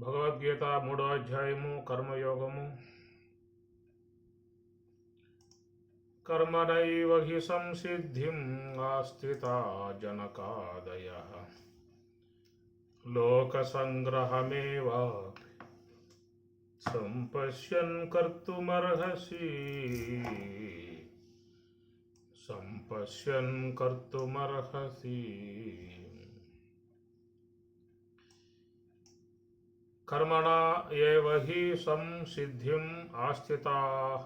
భగవద్గీత 3వ అధ్యాయము కర్మయోగము. కర్మణైవ హి సంసిద్ధిం ఆస్థితా జనకాదయః లోకసంగ్రహమేవ సంపశ్యన్ కర్తుమర్హసి. కర్మణా ఏవ హి సంసిద్ధిం ఆస్థితాః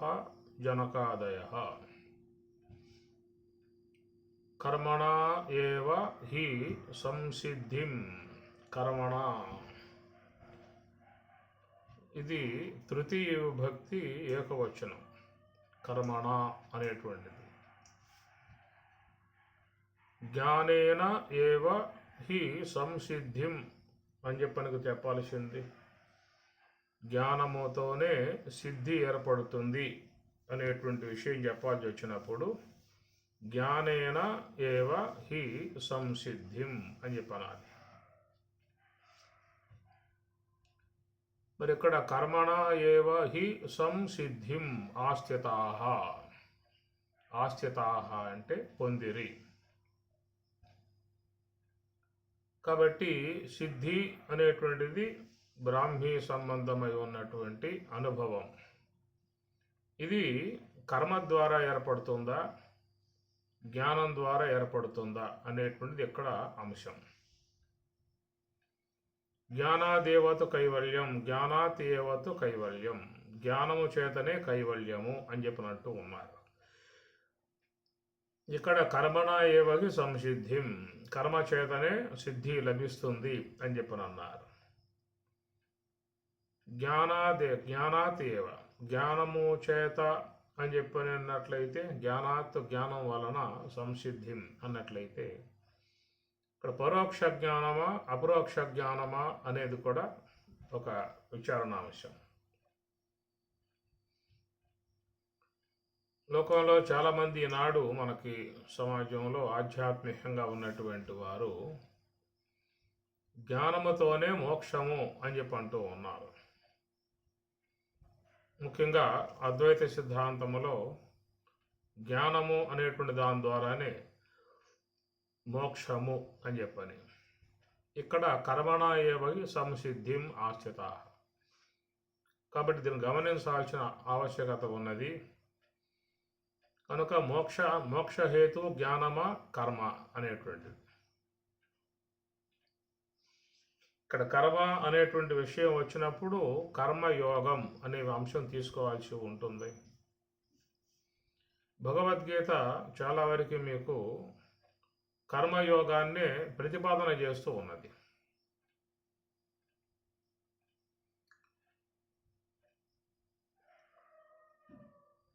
జనకాదయః. కర్మణా ఏవ హి సంసిద్ధిం. కర్మణా ఇది తృతీయ విభక్తి ఏకవచనం. కర్మణ అనేటువంటిది. జ్ఞానేన ఏవ హి సంసిద్ధిం అని చెప్పాల్సింది. జ్ఞానముతోనే సిద్ధి ఏర్పడుతుంది అనేటువంటి విషయం చెప్పాల్సి వచ్చినప్పుడు జ్ఞానేన ఏవ హి సంసిద్ధిం అని చెప్పనాలి. మరి ఇక్కడ కర్మణ ఏవ హి సంసిద్ధిం ఆస్థితాః. ఆస్థితాః అంటే పొందిరి. కాబట్టి సిద్ధి అనేటువంటిది బ్రాహ్మీ సంబంధమై ఉన్నటువంటి అనుభవం. ఇది కర్మ ద్వారా ఏర్పడుతుందా, జ్ఞానం ద్వారా ఏర్పడుతుందా అనేటువంటిది ఇక్కడ అంశం. జ్ఞానాదేవతు కైవల్యం, జ్ఞానాతేవతు కైవల్యం. జ్ఞానము చేతనే కైవల్యము అని చెప్పినట్టు ఉన్నారు. ఇక్కడ కర్మణ ఏవగి సంసిద్ధిం, కర్మ చేతనే సిద్ధి లభిస్తుంది అని చెప్పనన్నారు. జ్ఞానాతేవ, జ్ఞానము చేత అని చెప్పినట్లయితే జ్ఞానాత్ జ్ఞానం వలన సంసిద్ధిం అన్నట్లయితే ఇక్కడ పరోక్ష జ్ఞానమా అపరోక్ష జ్ఞానమా అనేది కూడా ఒక విచారణాంశం. లోకంలో చాలామంది ఈనాడు మనకి సమాజంలో ఆధ్యాత్మికంగా ఉన్నటువంటి వారు జ్ఞానముతోనే మోక్షము అని చెప్పి అంటూ ఉన్నారు. ముఖ్యంగా అద్వైత సిద్ధాంతములో జ్ఞానము అనేటువంటి దాని ద్వారానే మోక్షము అని చెప్పని. ఇక్కడ కర్మణ ఏవగి సంసిద్ధిం ఆస్థితాః. కాబట్టి దీన్ని గమనించాల్సిన ఆవశ్యకత ఉన్నది. కనుక మోక్షహేతు జ్ఞానమా కర్మ అనేటువంటిది. ఇక్కడ కర్మ అనేటువంటి విషయం వచ్చినప్పుడు కర్మయోగం అనే అంశం తీసుకోవాల్సి ఉంటుంది. భగవద్గీత చాలా వరకు మీకు కర్మయోగాన్నే ప్రతిపాదన చేస్తూ ఉన్నది.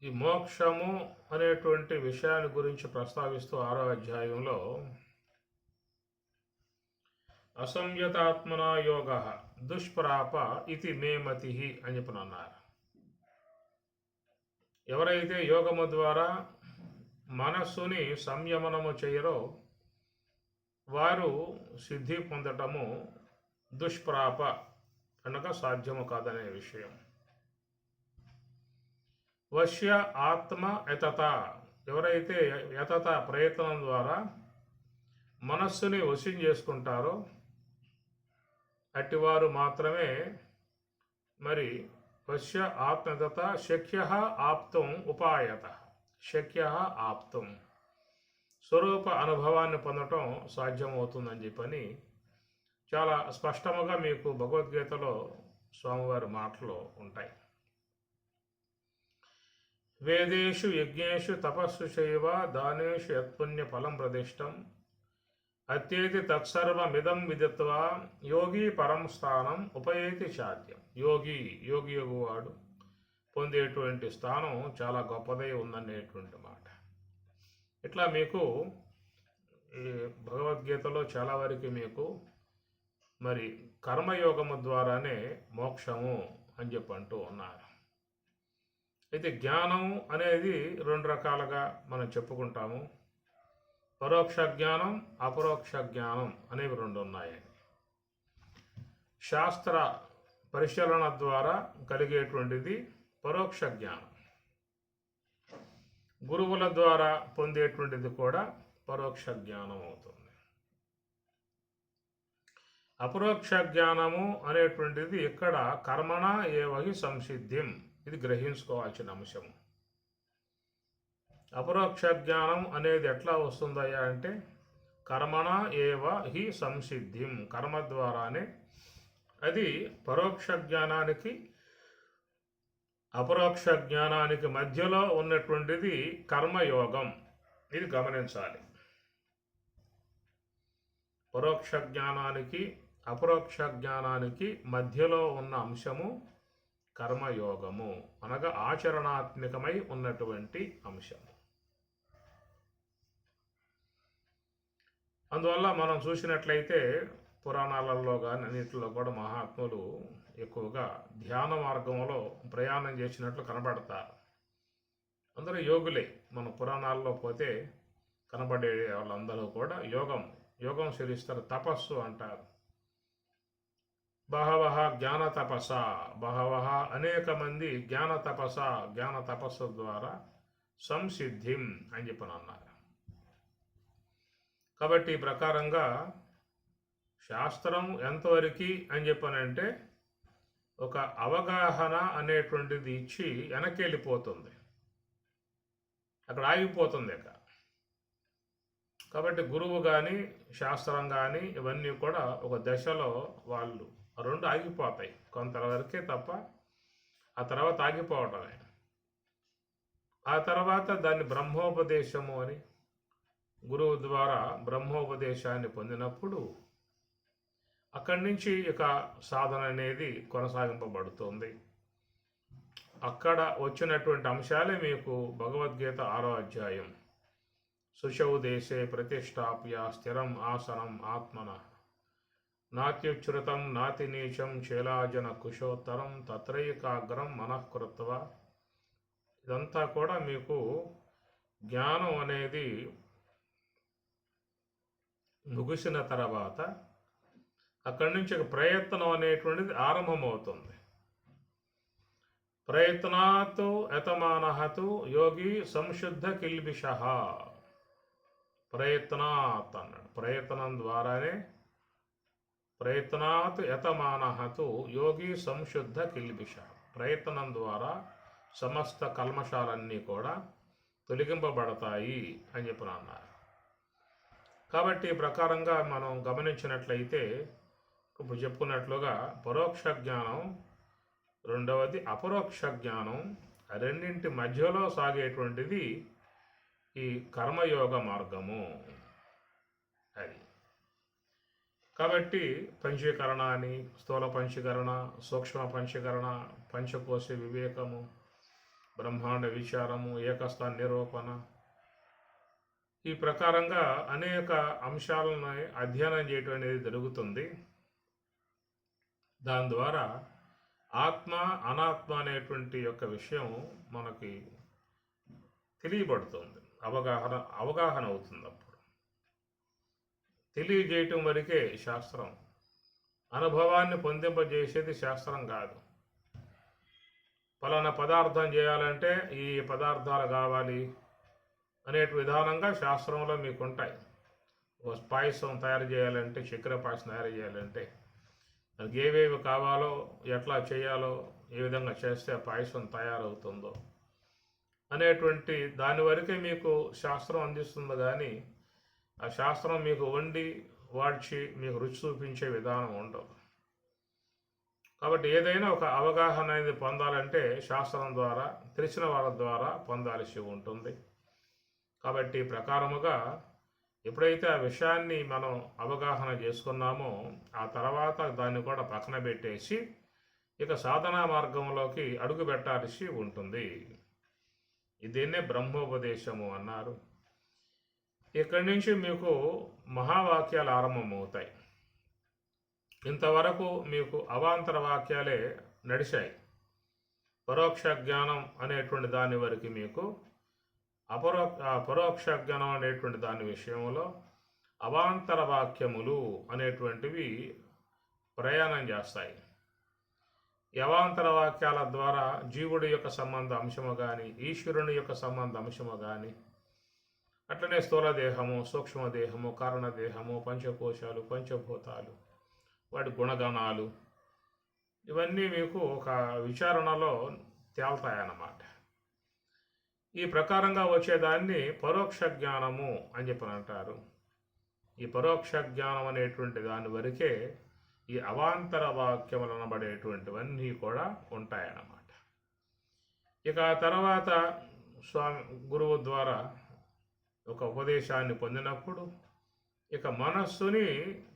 ఈ మోక్షము అనేటువంటి విషయాన్ని గురించి ప్రస్తావిస్తూ 6వ అధ్యాయంలో అసంయతాత్మనా యోగ దుష్ప్రాప ఇతి మే మతి అని చెప్పనన్నారు. ఎవరైతే యోగము ద్వారా మనస్సుని సంయమనము చేయరో వారు సిద్ధి పొందటము దుష్ప్రాప అనగా సాధ్యము కాదనే విషయం. వశ్య ఆత్మ యతత, ఎవరైతే యతత ప్రయత్నం ద్వారా మనస్సుని వశం చేసుకుంటారో అట్టివారు మాత్రమే మరి వశ్య ఆత్మయతత శక్య ఆప్తం ఉపాయత. శక్య ఆప్తం స్వరూప అనుభవాన్ని పొందటం సాధ్యమవుతుందని చెప్పని చాలా స్పష్టముగా మీకు భగవద్గీతలో స్వామివారి మాటలు ఉంటాయి. వేదేషు యజ్ఞేషు తపస్సు చైవ దానేషు యత్పుణ్య ఫలం ప్రదిష్టం అత్యేతి తత్సర్వమిదం విదిత్వా యోగి పరం స్థానం ఉపయేతి చాద్యం. యోగి వాడు పొందేటువంటి స్థానం చాలా గొప్పదై ఉందనేటువంటి మాట. ఇట్లా మీకు ఈ భగవద్గీతలో చాలా వరకు మీకు మరి కర్మయోగము ద్వారానే మోక్షము అని చెప్పి అంటూ ఉన్నారు. అయితే జ్ఞానం అనేది 2 రకాలుగా మనం చెప్పుకుంటాము. పరోక్ష జ్ఞానం, అపరోక్ష జ్ఞానం అనేవి 2 ఉన్నాయి. శాస్త్ర పరిశీలన ద్వారా కలిగేటువంటిది పరోక్ష జ్ఞానం. గురువుల ద్వారా పొందేటువంటిది కూడా పరోక్ష జ్ఞానం అవుతుంది. అపరోక్ష జ్ఞానము అనేటువంటిది ఇక్కడ కర్మణ ఏవహి సంసిద్ధిం, ఇది గ్రహించుకోవాల్సిన అంశము. అపరోక్ష జ్ఞానం అనేది ఎట్లా వస్తుందయ్యా అంటే కర్మణ ఏవ హి సంసిద్ధిం, కర్మ ద్వారానే. అది పరోక్ష జ్ఞానానికి అపరోక్ష జ్ఞానానికి మధ్యలో ఉన్నటువంటిది కర్మయోగం. ఇది గమనించాలి. పరోక్ష జ్ఞానానికి అపరోక్ష జ్ఞానానికి మధ్యలో ఉన్న అంశము కర్మయోగము, అనగా ఆచరణాత్మకమై ఉన్నటువంటి అంశము. అందువల్ల మనం చూసినట్లయితే పురాణాలలో కానీ అన్నింటిలో కూడా మహాత్ములు ఎక్కువగా ధ్యాన మార్గంలో ప్రయాణం చేసినట్లు కనబడతారు. అందరూ యోగులే. మన పురాణాల్లో పోతే కనబడే వాళ్ళందరూ కూడా యోగం శరిస్తారు, తపస్సు అంటారు. బహవహ జ్ఞాన తపస, బహవహ అనేక మంది జ్ఞాన తపస్సు ద్వారా సంసిద్ధిం అని చెప్పని అన్నారు. కాబట్టి ఈ ప్రకారంగా శాస్త్రం ఎంతవరకు అని చెప్పనంటే ఒక అవగాహన అనేటువంటిది ఇచ్చి వెనక్కి వెళ్ళిపోతుంది, అక్కడ ఆగిపోతుంది. కాబట్టి గురువు కానీ శాస్త్రం కానీ ఇవన్నీ కూడా ఒక దశలో వాళ్ళు రెండు ఆగిపోతాయి కొంతవరకే తప్ప, ఆ తర్వాత ఆగిపోవటమే. ఆ తర్వాత దాన్ని బ్రహ్మోపదేశము అని, గురువు ద్వారా బ్రహ్మోపదేశాన్ని పొందినప్పుడు అక్కడి నుంచి ఇక సాధన అనేది కొనసాగింపబడుతుంది. అక్కడ వచ్చినటువంటి అంశాలే మీకు భగవద్గీత 6వ అధ్యాయం సుషౌ దేశే ప్రతిష్టాప్య స్థిరం ఆసనం ఆత్మన నాత్యుచ్ఛృతం నాతి నీచం శైలాజన కుశోత్తరం తత్రైకాగ్రం మనఃకృత్వ. ఇదంతా కూడా మీకు జ్ఞానం అనేది ముగిసిన తర్వాత అక్కడి నుంచి ప్రయత్నం అనేటువంటిది ఆరంభమవుతుంది. ప్రయత్నాత్ యతమానహతు యోగి సంశుద్ధ కిల్బిష. ప్రయత్నాత్ అన్నాడు, ప్రయత్నం ద్వారానే. ప్రయత్నాత్ యతమానహతు యోగి సంశుద్ధ కిల్బిష. ప్రయత్నం ద్వారా సమస్త కల్మషాలన్నీ కూడా తొలగింపబడతాయి అని చెప్పిన అన్నారు. కాబట్టి ఈ ప్రకారంగా మనం గమనించినట్లయితే ఇప్పుడు చెప్పుకున్నట్లుగా పరోక్ష జ్ఞానం, రెండవది అపరోక్ష జ్ఞానం, రెండింటి మధ్యలో సాగేటువంటిది ఈ కర్మయోగ మార్గము. అది కాబట్టి పంచీకరణ అని, స్థూల పంచీకరణ, సూక్ష్మ పంచీకరణ, పంచకోశ వివేకము, బ్రహ్మాండ విచారము, ఏకస్థాన నిరూపణ, ఈ ప్రకారంగా అనేక అంశాలను అధ్యయనం చేయటం అనేది జరుగుతుంది. దాని ద్వారా ఆత్మ అనాత్మ అనేటువంటి యొక్క విషయం మనకి తెలియబడుతుంది, అవగాహన అవుతుంది. అప్పుడు తెలియజేయటం వరకే శాస్త్రం, అనుభవాన్ని పొందింపజేసేది శాస్త్రం కాదు. పలానా పదార్థం చేయాలంటే ఈ పదార్థాలు కావాలి అనే విధానంగా శాస్త్రంలో మీకు ఉంటాయి. పాయసం తయారు చేయాలంటే, చక్కెర పాయసం తయారు చేయాలంటే దానికి ఏవేవి కావాలో, ఎట్లా చేయాలో, ఏ విధంగా చేస్తే పాయసం తయారవుతుందో అనేటువంటి దాని వరకే మీకు శాస్త్రం అందిస్తుంది. కానీ ఆ శాస్త్రం మీకు వండి వాడ్చి మీకు రుచి చూపించే విధానం ఉండదు. కాబట్టి ఏదైనా ఒక అవగాహన అనేది పొందాలంటే శాస్త్రం ద్వారా, తెలిసిన వాళ్ళ ద్వారా పొందాల్సి ఉంటుంది. కాబట్టి ప్రకారముగా ఎప్పుడైతే ఆ విషయాన్ని మనం అవగాహన చేసుకున్నామో ఆ తర్వాత దాన్ని కూడా పక్కన పెట్టేసి ఇక సాధనా మార్గంలోకి అడుగు పెట్టాల్సి ఉంటుంది. దీన్నే బ్రహ్మోపదేశము అన్నారు. ఇక్కడి నుంచి మీకు మహావాక్యాలు ఆరంభమవుతాయి. ఇంతవరకు మీకు అవాంతర వాక్యాలే నడిచాయి. పరోక్ష జ్ఞానం అనేటువంటి దాని వరకు మీకు పరోక్ష జ్ఞానం అనేటువంటి దాని విషయంలో అవాంతర వాక్యములు అనేటువంటివి ప్రయాణం చేస్తాయి. ఈ అవాంతర వాక్యాల ద్వారా జీవుడి యొక్క సంబంధ అంశము కానీ, ఈశ్వరుని యొక్క సంబంధ అంశము కానీ, అట్లనే స్థూల దేహము, సూక్ష్మదేహము, కారణదేహము, పంచకోశాలు, పంచభూతాలు, వాటి గుణగణాలు, ఇవన్నీ మీకు ఒక విచారణలో తేల్తాయన్నమాట. ఈ ప్రకారంగా వచ్చేదాన్ని పరోక్ష జ్ఞానము అని చెప్పని అంటారు. ఈ పరోక్ష జ్ఞానం అనేటువంటి దాని వరకే ఈ అవాంతర వాక్యములు అనబడేటువంటివన్నీ కూడా ఉంటాయన్నమాట. ఇక తర్వాత గురువు ద్వారా ఒక ఉపదేశాన్ని పొందినప్పుడు ఇక మనస్సుని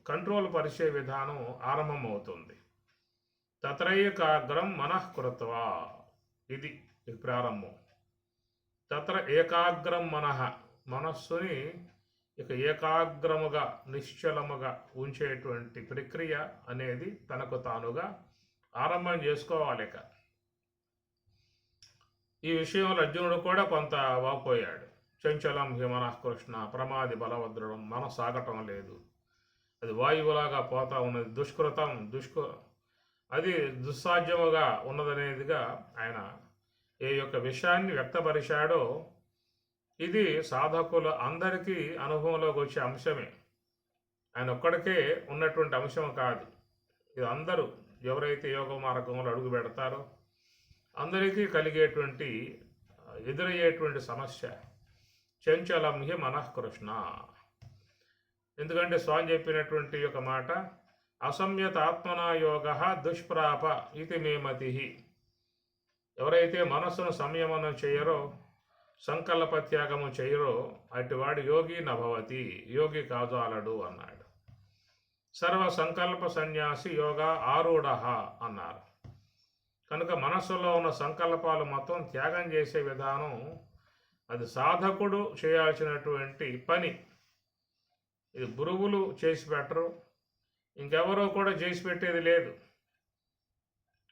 కంట్రోల్ పరిచే విధానం ఆరంభమవుతుంది. తత్రైకాగ్రం మనఃకృత్వా, ఇది ప్రారంభం. తత్ర ఏకాగ్రం మనస్సుని ఇక ఏకాగ్రముగా నిశ్చలముగా ఉంచేటువంటి ప్రక్రియ అనేది తనకు తానుగా ఆరంభం చేసుకోవాలి. ఇక ఈ విషయంలో అర్జునుడు కూడా కొంత వాపోయాడు. చంచలం హిమనః కృష్ణ, ప్రమాది బలవద్రుడం, మనసాగటం లేదు, అది వాయువులాగా పోతా ఉన్నది, దుష్కృతం అది దుస్సాధ్యముగా ఉన్నదనేదిగా ఆయన ఏ యొక్క విషయాన్ని వ్యక్తపరిచాడో ఇది సాధకుల అందరికీ అనుభవంలోకి వచ్చే అంశమే. ఆయన ఒక్కడికే ఉన్నటువంటి అంశం కాదు. ఇది అందరూ ఎవరైతే యోగ మార్గంలో అడుగు పెడతారో అందరికీ కలిగేటువంటి ఎదురయ్యేటువంటి సమస్య చంచలం హి మనఃకృష్ణ. ఎందుకంటే స్వామి చెప్పినటువంటి ఒక మాట, అసంయత ఆత్మనా యోగ దుష్ప్రాప ఇది మే మతి. ఎవరైతే మనస్సును సంయమనం చేయరో, సంకల్ప త్యాగము చేయరో అటువాడు యోగి నభవతి, యోగి కాజాలడు అన్నాడు. సర్వ సంకల్ప సన్యాసి యోగా ఆరూఢ అన్నారు. కనుక మనస్సులో ఉన్న సంకల్పాలు మొత్తం త్యాగం చేసే విధానం అది సాధకుడు చేయాల్సినటువంటి పని. ఇది గురువులు చేసి పెట్టరు, ఇంకెవరో కూడా చేసి పెట్టేది లేదు.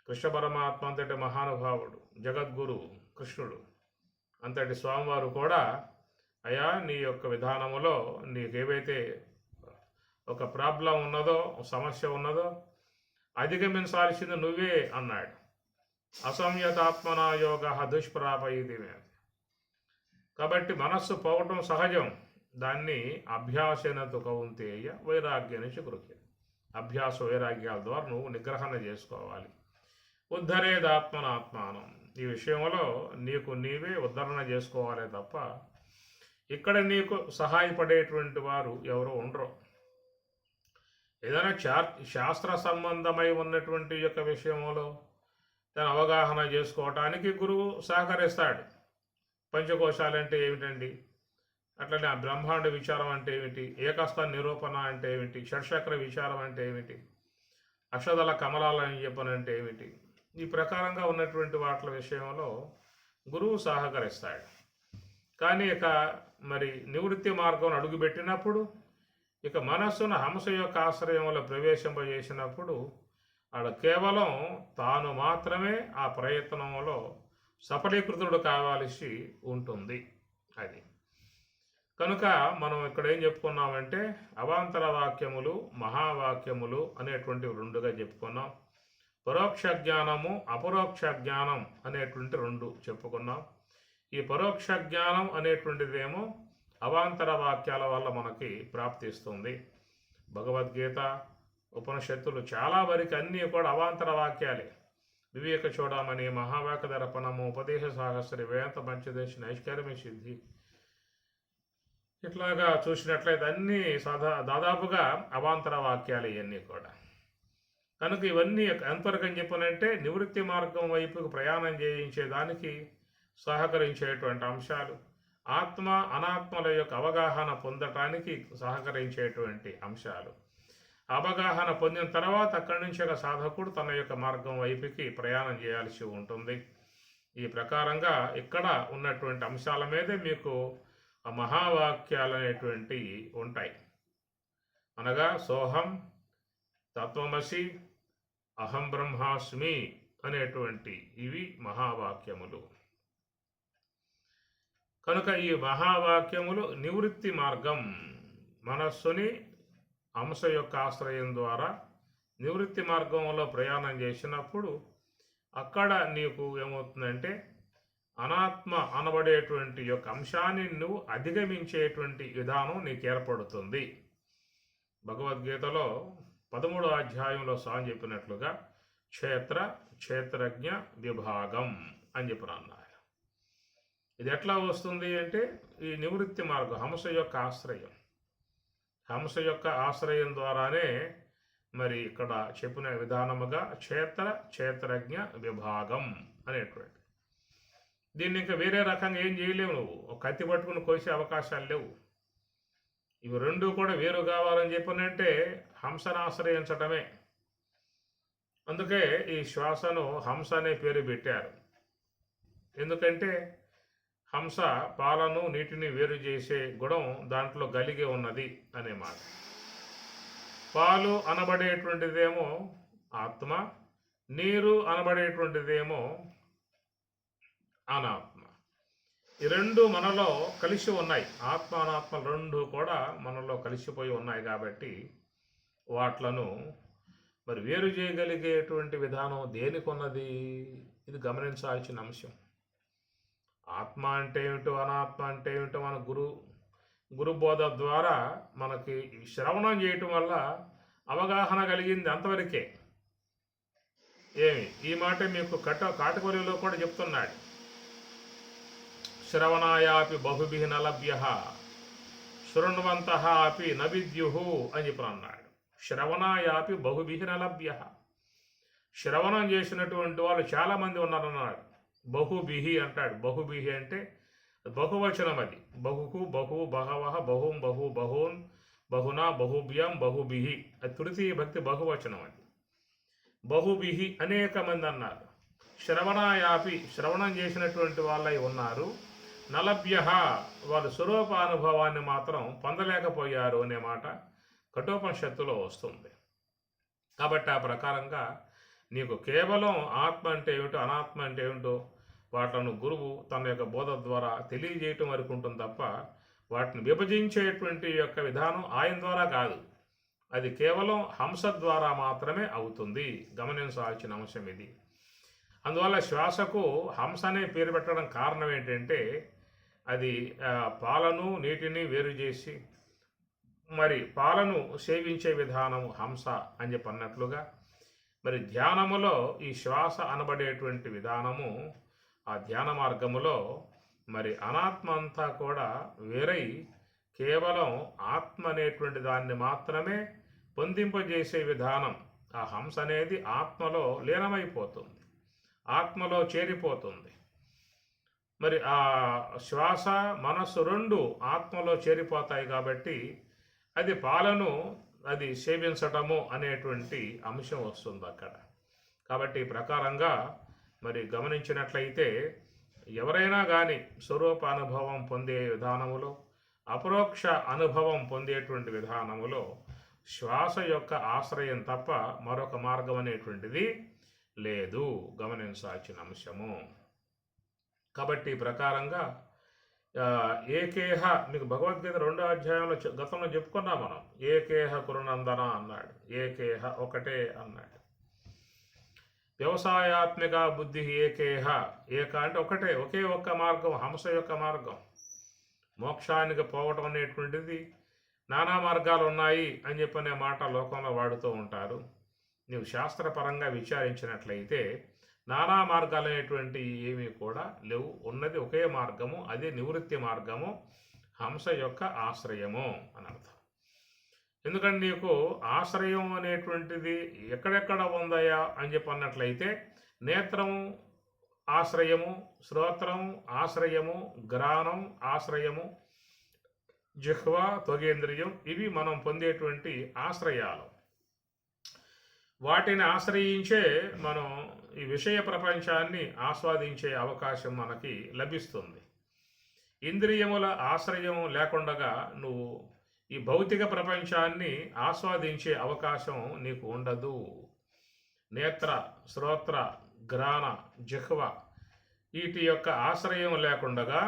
కృష్ణ పరమాత్మ అంతటి మహానుభావుడు, జగద్గురు కృష్ణుడు అంతటి స్వామివారు కూడా, అయ్యా నీ యొక్క విధానములో నీకేవైతే ఒక ప్రాబ్లం ఉన్నదో, సమస్య ఉన్నదో అధిగమించాల్సింది నువ్వే అన్నాడు. అసంయతాత్మనా యోగ దుష్ప్రాపయిది. కాబట్టి మనస్సు పోవటం సహజం, దాన్ని అభ్యాసేనతు కౌంతేయ వైరాగ్యాన్ని గృహ్య. అభ్యాస వైరాగ్యాల ద్వారా నువ్వు నిగ్రహణ చేసుకోవాలి. ఉద్ధరేదాత్మనాత్మానం, ఈ విషయంలో నీకు నీవే ఉద్ధరణ చేసుకోవాలే తప్ప ఇక్కడ నీకు సహాయపడేటువంటి వారు ఎవరు ఉండరు. ఏదైనా శాస్త్ర సంబంధమై ఉన్నటువంటి యొక్క విషయంలో తన అవగాహన చేసుకోవటానికి గురువు సహకరిస్తాడు. పంచకోశాలు అంటే ఏమిటండి, అట్లనే ఆ బ్రహ్మాండ విచారం అంటే ఏమిటి, ఏకస్థ నిరూపణ అంటే ఏమిటి, షట్చక్ర విచారం అంటే ఏమిటి, అక్షదల కమలాలని చెప్పనంటే ఏమిటి, ఈ ప్రకారంగా ఉన్నటువంటి వాటి విషయంలో గురువు సహకరిస్తాడు. కానీ ఇక మరి నివృత్తి మార్గం అడుగుపెట్టినప్పుడు, ఇక మనస్సును హంస యొక్క ఆశ్రయంలో ప్రవేశింపజేసినప్పుడు ఆడ కేవలం తాను మాత్రమే ఆ ప్రయత్నంలో సఫలీకృతుడు కావాల్సి ఉంటుంది. అది కనుక మనం ఇక్కడ ఏం చెప్పుకున్నామంటే అవాంతర వాక్యములు, మహావాక్యములు అనేటువంటివి రెండుగా చెప్పుకున్నాం. పరోక్ష జ్ఞానము, అపరోక్ష జ్ఞానం అనేటువంటి రెండు చెప్పుకున్నాం. ఈ పరోక్ష జ్ఞానం అనేటువంటిదేమో అవాంతర వాక్యాల వల్ల మనకి ప్రాప్తిస్తుంది. భగవద్గీత, ఉపనిషత్తులు చాలా వరకు అన్నీ కూడా అవాంతర వాక్యాలే. వివేక చూడమని, మహావాక్య దర్పణము, ఉపదేశ సాహస్రి, వేదాంత పంచదశ, నైష్కర్మ్య సిద్ధి, ఇట్లాగా చూసినట్లయితే అన్నీ దాదాపుగా అవాంతర వాక్యాలు ఇవన్నీ కూడా. కనుక ఇవన్నీ ఎంతవరకు చెప్పనంటే నివృత్తి మార్గం వైపుకు ప్రయాణం చేయించేదానికి సహకరించేటువంటి అంశాలు, ఆత్మ అనాత్మల యొక్క అవగాహన పొందటానికి సహకరించేటువంటి అంశాలు. అవగాహన పొందిన తర్వాత అక్కడి నుంచి ఒక సాధకుడు తన యొక్క మార్గం వైపుకి ప్రయాణం చేయాల్సి ఉంటుంది. ఈ ప్రకారంగా ఇక్కడ ఉన్నటువంటి అంశాల మీదే మీకు ఆ మహావాక్యాలు అనేటువంటివి ఉంటాయి. అనగా సోహం, తత్వమసి, అహం బ్రహ్మాస్మి అనేటువంటి ఇవి మహావాక్యములు. కనుక ఈ మహావాక్యములు నివృత్తి మార్గం, మనస్సుని హంస యొక్క ఆశ్రయం ద్వారా నివృత్తి మార్గంలో ప్రయాణం చేసినప్పుడు అక్కడ నీకు ఏమవుతుందంటే అనాత్మ అనబడేటువంటి యొక్క అంశాన్ని నువ్వు అధిగమించేటువంటి విధానం నీకు ఏర్పడుతుంది. భగవద్గీతలో 13వ అధ్యాయంలో స్వామి చెప్పినట్లుగా క్షేత్ర క్షేత్రజ్ఞ విభాగం అని చెప్పిన అన్నారు. ఇది ఎట్లా వస్తుంది అంటే ఈ నివృత్తి మార్గం హంస యొక్క ఆశ్రయం. హంస యొక్క ఆశ్రయం ద్వారానే మరి ఇక్కడ చెప్పిన విధానముగా క్షేత్ర క్షేత్రజ్ఞ విభాగం అనేటువంటి దీన్ని ఇంకా వేరే రకంగా ఏం చేయలేవు. నువ్వు ఒక కత్తి పట్టుకుని కోసే అవకాశాలు లేవు. ఇవి రెండు కూడా వేరు కావాలని చెప్పినంటే హంసను ఆశ్రయించటమే. అందుకే ఈ శ్వాసను హంస అనే పేరు పెట్టారు. ఎందుకంటే హంస పాలను నీటిని వేరు చేసే గుణం దాంట్లో కలిగి ఉన్నది అనే మాట. పాలు అనబడేటువంటిదేమో ఆత్మ, నీరు అనబడేటువంటిదేమో అనాత్మ. ఈ రెండు మనలో కలిసి ఉన్నాయి. ఆత్మ అనాత్మ రెండు కూడా మనలో కలిసిపోయి ఉన్నాయి కాబట్టి వాట్లను మరి వేరు చేయగలిగేటువంటి విధానం దేనికి ఉన్నది? ఇది గమనించాల్సిన అంశం. ఆత్మ అంటే ఏమిటో అనాత్మ అంటే ఏమిటో మన గురుబోధ ద్వారా మనకి శ్రవణం చేయటం వల్ల అవగాహన కలిగింది అంతవరకే. ఈ మాట మీకు కాటగోరీలో కూడా చెప్తున్నాడు. శ్రవణాయాపి బహుభిః నలభ్యః శృణ్వంతః అపి నవిద్యుః అని చెప్పి అన్నాడు. శ్రవణాయాపి బహుభిః నలభ్యః. శ్రవణం చేసినటువంటి వాళ్ళు చాలామంది ఉన్నారన్నాడు. బహుభిః అంటాడు. బహుభిః అంటే బహువచనం. అది బహుకు బహు బహవః బహుం బహు బహూన్ బహునా బహుభ్యం బహుభిః. అది తృతీయ భక్తి బహువచనం. అది బహుభిః అనేక మంది అన్నారు. శ్రవణాయాపి శ్రవణం చేసినటువంటి వాళ్ళై ఉన్నారు. నలభ్యః వాళ్ళు స్వరూపానుభవాన్ని మాత్రం పొందలేకపోయారు అనే మాట కఠోపనిషత్తులో వస్తుంది. కాబట్టి ఆ ప్రకారంగా నీకు కేవలం ఆత్మ అంటే ఏమిటో అనాత్మ అంటే ఏమిటో వాటిని గురువు తన యొక్క బోధ ద్వారా తెలియజేయటం వరకు ఉంటుంది తప్ప వాటిని విభజించేటువంటి యొక్క విధానం ఆయన ద్వారా కాదు. అది కేవలం హంస ద్వారా మాత్రమే అవుతుంది. గమనించాల్సిన అంశం ఇది. అందువల్ల శ్వాసకు హంస అనే పేరు పెట్టడం కారణం ఏంటంటే అది పాలను నీటిని వేరు చేసి మరి పాలను సేవించే విధానం హంస అని చెప్పి అన్నట్లుగా మరి ధ్యానములో ఈ శ్వాస అనబడేటువంటి విధానము ఆ ధ్యాన మార్గములో మరి అనాత్మ అంతా కూడా వేరై కేవలం ఆత్మ అనేటువంటి దాన్ని మాత్రమే పొందింపజేసే విధానం. ఆ హంస అనేది ఆత్మలో లీనమైపోతుంది, ఆత్మలో చేరిపోతుంది. మరి ఆ శ్వాస మనస్సు రెండు ఆత్మలో చేరిపోతాయి కాబట్టి అది పాలను అది సేవించటము అనేటువంటి అంశం వస్తుంది అక్కడ. కాబట్టి ఈ ప్రకారంగా మరి గమనించినట్లయితే ఎవరైనా కానీ స్వరూప అనుభవం పొందే విధానములో అపరోక్ష అనుభవం పొందేటువంటి విధానములో శ్వాస యొక్క ఆశ్రయం తప్ప మరొక మార్గం అనేటువంటిది లేదు. గమనించాల్సిన అంశము. కాబట్టి ఈ ప్రకారంగా ఏకేహ మీకు భగవద్గీత 2వ అధ్యాయంలో గతంలో చెప్పుకున్నాం మనం. ఏకేహ కురునందన అన్నాడు. ఏకేహ ఒకటే అన్నాడు. వ్యవసాయాత్మిక బుద్ధి ఏకేహ. ఏక అంటే ఒకటే, ఒకే ఒక్క మార్గం, హంస యొక్క మార్గం. మోక్షానికి పోవటం అనేటువంటిది నానా మార్గాలు ఉన్నాయి అని చెప్పనే మాట లోకంలో వాడుతూ ఉంటారు. నీవు శాస్త్రపరంగా విచారించినట్లయితే నానా మార్గాలు అనేటువంటి ఏమీ కూడా లేవు. ఉన్నది ఒకే మార్గము, అదే నివృత్తి మార్గము, హంస యొక్క ఆశ్రయము అని అర్థం. ఎందుకంటే నీకు ఆశ్రయం అనేటువంటిది ఎక్కడెక్కడ ఉందయా అని చెప్పి అన్నట్లయితే నేత్రం ఆశ్రయము, శ్రోత్రం ఆశ్రయము, గ్రాణం ఆశ్రయము, జిహ్వ త్వగేంద్రియం ఇవి మనం పొందేటువంటి ఆశ్రయాలు. వాటిని ఆశ్రయించే మనం ఈ విషయ ప్రపంచాన్ని ఆస్వాదించే అవకాశం మనకి లభిస్తుంది. ఇంద్రియముల ఆశ్రయం లేకుండా నువ్వు ఈ భౌతిక ప్రపంచాన్ని ఆస్వాదించే అవకాశం నీకు ఉండదు. నేత్ర, శ్రోత్ర, గ్రాణ, జిహ్వ వీటి యొక్క ఆశ్రయం లేకుండా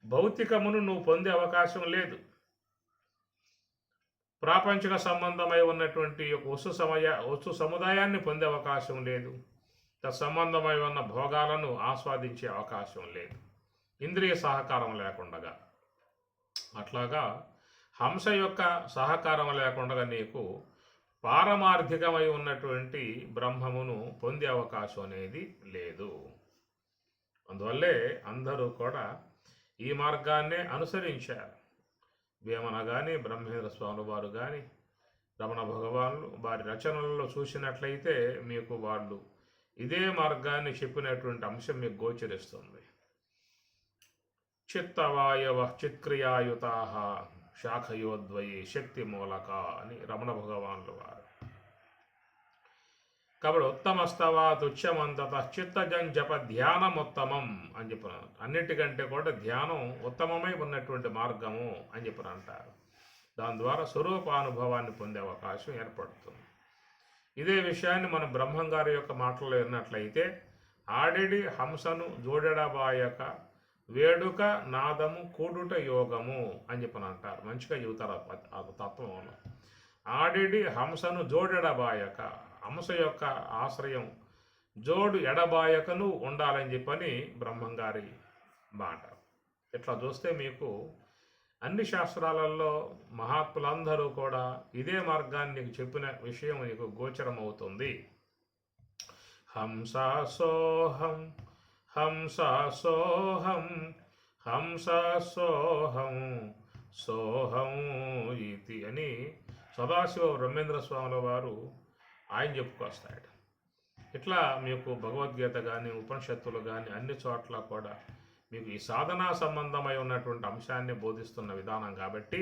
భౌతికమును నువ్వు పొందే అవకాశం లేదు. ప్రాపంచిక సంబంధమై ఉన్నటువంటి వస్తు సముదాయాన్ని పొందే అవకాశం లేదు. తత్సంబంధమై ఉన్న భోగాలను ఆస్వాదించే అవకాశం లేదు, ఇంద్రియ సహకారం లేకుండా. అట్లాగా హంస యొక్క సహకారం లేకుండా నీకు పారమార్థికమై ఉన్నటువంటి బ్రహ్మమును పొందే అవకాశం అనేది లేదు. అందువల్లే అందరూ కూడా ఈ మార్గాన్నే అనుసరించారు. వేమన కానీ, బ్రహ్మేంద్ర స్వామి వారు కానీ, రమణ భగవానులు వారి రచనలలో చూసినట్లయితే మీకు వాళ్ళు ఇదే మార్గాన్ని చెప్పినటువంటి అంశం మీకు గోచరిస్తుంది. చిత్తవాయవ చిత్క్రియాయుతా శాఖయోద్వయి శక్తి మూలక అని రమణ భగవానులు వారు. కాబట్టి ఉత్తమస్తవా తుచ్చమంతత చిత్తజం జప ధ్యానముత్తమం అని చెప్పినారు. అన్నిటికంటే కూడా ధ్యానం ఉత్తమమై ఉన్నటువంటి మార్గము అని చెప్పిన అంటారు. దాని ద్వారా స్వరూపానుభవాన్ని పొందే అవకాశం ఏర్పడుతుంది. ఇదే విషయాన్ని మనం బ్రహ్మంగారి యొక్క మాటల్లో విన్నట్లయితే, ఆడిడి హంసను జోడెడబాయక వేడుక నాదము కూడుట యోగము అని చెప్పని అంటారు. మంచిగా చెబుతారు ఆ తత్వంలో. ఆడిడి హంసను జోడెడబాయక, హంస యొక్క ఆశ్రయం జోడు ఎడబాయకను ఉండాలని చెప్పని బ్రహ్మంగారి మాట. ఇట్లా చూస్తే మీకు అన్ని శాస్త్రాలలో మహాత్ములందరూ కూడా ఇదే మార్గాన్ని నీకు చెప్పిన విషయం నీకు గోచరమవుతుంది. హంస సోహం హంస సోహం హంస సోహం సోహం ఇది అని సదాశివ బ్రహ్మేంద్ర స్వాముల వారు ఆయన చెప్పుకొస్తాడు. ఇట్లా మీకు భగవద్గీత కానీ, ఉపనిషత్తులు కానీ అన్ని చోట్ల కూడా మీకు ఈ సాధనా సంబంధమై ఉన్నటువంటి అంశాన్ని బోధిస్తున్న విధానం. కాబట్టి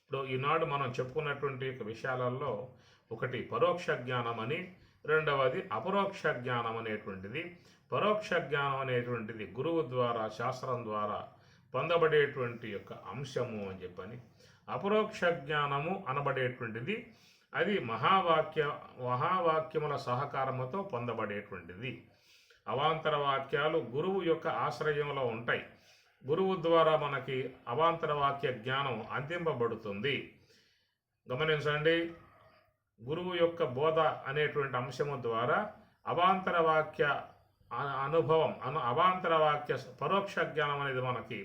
ఇప్పుడు ఈనాడు మనం చెప్పుకున్నటువంటి విషయాలలో ఒకటి పరోక్ష జ్ఞానం అని, రెండవది అపరోక్ష జ్ఞానం అనేటువంటిది. పరోక్ష జ్ఞానం అనేటువంటిది గురువు ద్వారా, శాస్త్రం ద్వారా పొందబడేటువంటి యొక్క అంశము అని చెప్పని, అపరోక్ష జ్ఞానము అనబడేటువంటిది అది మహావాక్యముల సహకారముతో పొందబడేటువంటిది. అవాంతర వాక్యాలు గురువు యొక్క ఆశ్రయంలో ఉంటాయి. గురువు ద్వారా మనకి అవాంతర వాక్య జ్ఞానం అందింపబడుతుంది. గమనించండి, గురువు యొక్క బోధ అనేటువంటి అంశము ద్వారా అవాంతర వాక్య అనుభవం, అవాంతర వాక్య పరోక్ష జ్ఞానం అనేది మనకి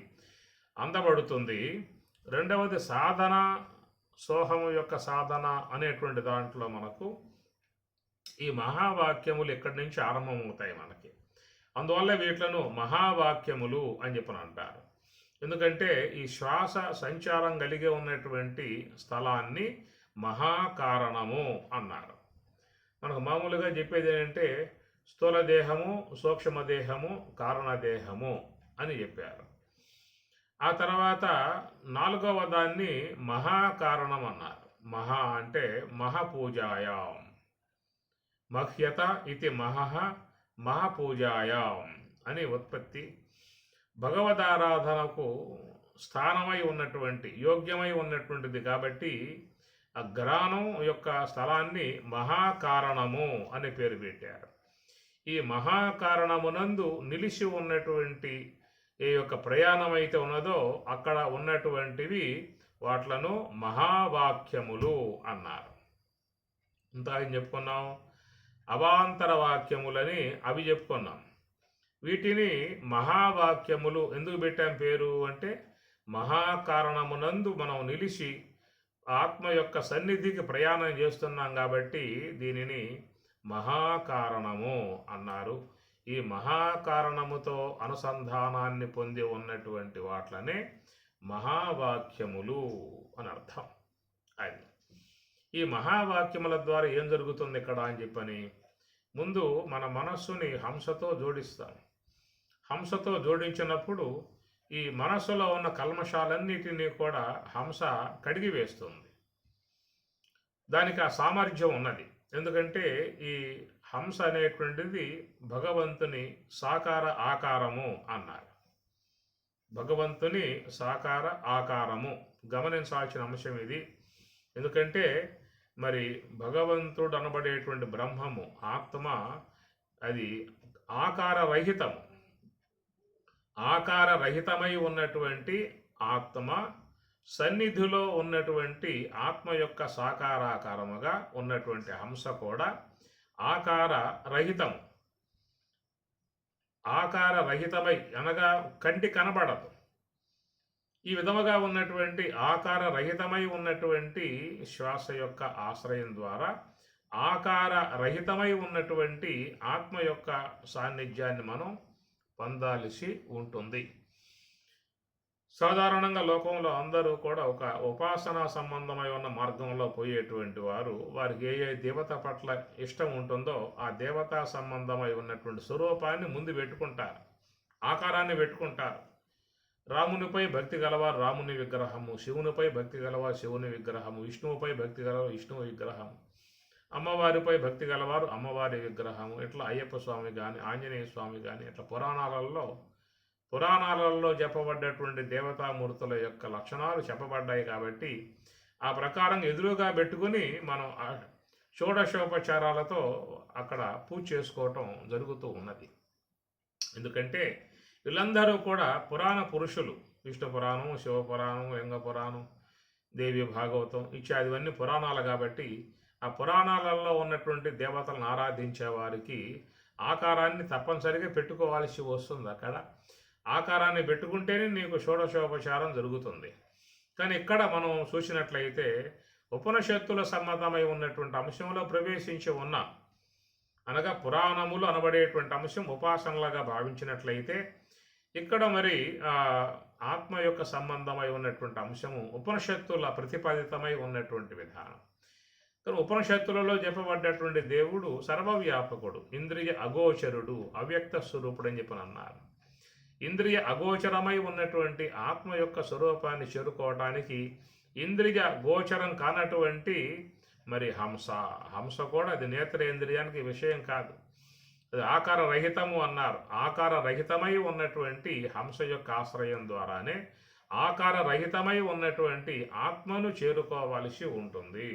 అందబడుతుంది. రెండవది సాధన, సోహము యొక్క సాధన అనేటువంటి దాంట్లో మనకు ఈ మహావాక్యములు ఇక్కడి నుంచి ఆరంభమవుతాయి మనకి. అందువల్ల వీటిలను మహావాక్యములు అని చెప్పని అంటారు. ఎందుకంటే ఈ శ్వాస సంచారం కలిగి ఉన్నటువంటి స్థలాన్ని మహాకారణము అన్నారు. మనకు మామూలుగా చెప్పేది ఏంటంటే స్థూల దేహము, సూక్ష్మదేహము, కారణదేహము అని చెప్పారు. ఆ తర్వాత నాలుగవ దాన్ని మహాకారణం అన్నారు. మహా అంటే మహాపూజాయాం, మహ్యత ఇది మహాపూజాయాం అని ఉత్పత్తి. భగవదారాధనకు స్థానమై ఉన్నటువంటి, యోగ్యమై ఉన్నటువంటిది కాబట్టి ఆ గ్రాణం యొక్క స్థలాన్ని మహాకారణము అనే పేరు పెట్టారు. ఈ మహాకారణమునందు నిలిచి ఉన్నటువంటి ఏ యొక్క ప్రయాణం అయితే ఉన్నదో అక్కడ ఉన్నటువంటివి వాట్లను మహావాక్యములు అన్నారు. ఇంత ఏం చెప్పుకున్నాం? అవాంతర వాక్యములని అవి చెప్పుకున్నాం. వీటిని మహావాక్యములు ఎందుకు పెట్టాం పేరు అంటే, మహాకారణమునందు మనం నిలిచి ఆత్మ యొక్క సన్నిధికి ప్రయాణం చేస్తున్నాం కాబట్టి దీనిని మహాకారణము అన్నారు. ఈ మహాకారణముతో అనుసంధానాన్ని పొంది ఉన్నటువంటి వాట్లనే మహావాక్యములు అని అర్థం. అది ఈ మహావాక్యముల ద్వారా ఏం జరుగుతుంది ఇక్కడ అని చెప్పని, ముందు మన మనస్సుని హంసతో జోడిస్తాం. హంసతో జోడించినప్పుడు ఈ మనస్సులో ఉన్న కల్మషాలన్నిటినీ కూడా హంస కడిగి వేస్తుంది. దానికి ఆ సామర్థ్యం ఉన్నది. ఎందుకంటే ఈ హంస అనేటువంటిది భగవంతుని సాకార ఆకారము అన్నారు. భగవంతుని సాకార ఆకారము గమనించాల్సిన అంశం ఇది. ఎందుకంటే మరి భగవంతుడు అనబడేటువంటి బ్రహ్మము, ఆత్మ, అది ఆకారరహితము. ఆకారరహితమై ఉన్నటువంటి ఆత్మ సన్నిధిలో ఉన్నటువంటి ఆత్మ యొక్క సాకారాకారముగా ఉన్నటువంటి హంస కూడా ఆకార రహితము. ఆకార రహితమై అనగా కంటి కనబడదు. ఈ విధముగా ఉన్నటువంటి ఆకార రహితమై ఉన్నటువంటి శ్వాస యొక్క ఆశ్రయం ద్వారా ఆకార రహితమై ఉన్నటువంటి ఆత్మ యొక్క సాన్నిధ్యాన్ని మనం పొందాల్సి ఉంటుంది. సాధారణంగా లోకంలో అందరూ కూడా ఒక ఉపాసనా సంబంధమై ఉన్న మార్గంలో పోయేటువంటి వారు వారికి ఏ దేవత పట్ల ఇష్టం ఉంటుందో ఆ దేవతా సంబంధమై ఉన్నటువంటి స్వరూపాన్ని ముందు పెట్టుకుంటారు, ఆకారాన్ని పెట్టుకుంటారు. రామునిపై భక్తి గలవారు రాముని విగ్రహము, శివునిపై భక్తి గలవారు శివుని విగ్రహము, విష్ణువుపై భక్తి గలవారు విష్ణువు విగ్రహము, అమ్మవారిపై భక్తి గలవారు అమ్మవారి విగ్రహము. ఇట్లా అయ్యప్ప స్వామి కానీ ఆంజనేయ స్వామి కానీ ఇట్లా పురాణాలలో చెప్పబడ్డటువంటి దేవతామూర్తుల యొక్క లక్షణాలు చెప్పబడ్డాయి. కాబట్టి ఆ ప్రకారం ఎదురుగా పెట్టుకుని మనం షోడశోపచారాలతో అక్కడ పూజ చేసుకోవటం జరుగుతూ ఉన్నది. ఎందుకంటే వీళ్ళందరూ కూడా పురాణ పురుషులు. విష్ణు పురాణం, శివపురాణం, లింగ పురాణం, దేవి భాగవతం ఇత్యాదివన్నీ పురాణాలు. కాబట్టి ఆ పురాణాలలో ఉన్నటువంటి దేవతలను ఆరాధించే వారికి ఆకారాన్ని తప్పనిసరిగా పెట్టుకోవాల్సి వస్తుంది. అక్కడ ఆకారాన్ని పెట్టుకుంటేనే నీకు షోడశోపచారం జరుగుతుంది. కానీ ఇక్కడ మనం చూసినట్లయితే ఉపనిషత్తుల సమ్మతమై ఉన్నటువంటి అంశంలో ప్రవేశించి ఉన్న అనగా పురాణములు అనబడేటువంటి అంశం ఉపాసనలుగా భావించినట్లయితే ఇక్కడ మరి ఆత్మ యొక్క సంబంధమై ఉన్నటువంటి అంశము ఉపనిషత్తుల ప్రతిపాదితమై ఉన్నటువంటి విధానం. కానీ ఉపనిషత్తులలో చెప్పబడ్డటువంటి దేవుడు సర్వవ్యాపకుడు, ఇంద్రియ అగోచరుడు, అవ్యక్త స్వరూపుడు అని చెప్పని అన్నారు. ఇంద్రియ అగోచరమై ఉన్నటువంటి ఆత్మ యొక్క స్వరూపాన్ని చేరుకోవటానికి ఇంద్రియ గోచరం కానటువంటి మరి హంస కూడా అది నేత్రేంద్రియానికి విషయం కాదు, అది ఆకార రహితము అన్నారు. ఆకార రహితమై ఉన్నటువంటి హంస యొక్క ఆశ్రయం ద్వారానే ఆకార రహితమై ఉన్నటువంటి ఆత్మను చేరుకోవలసి ఉంటుంది.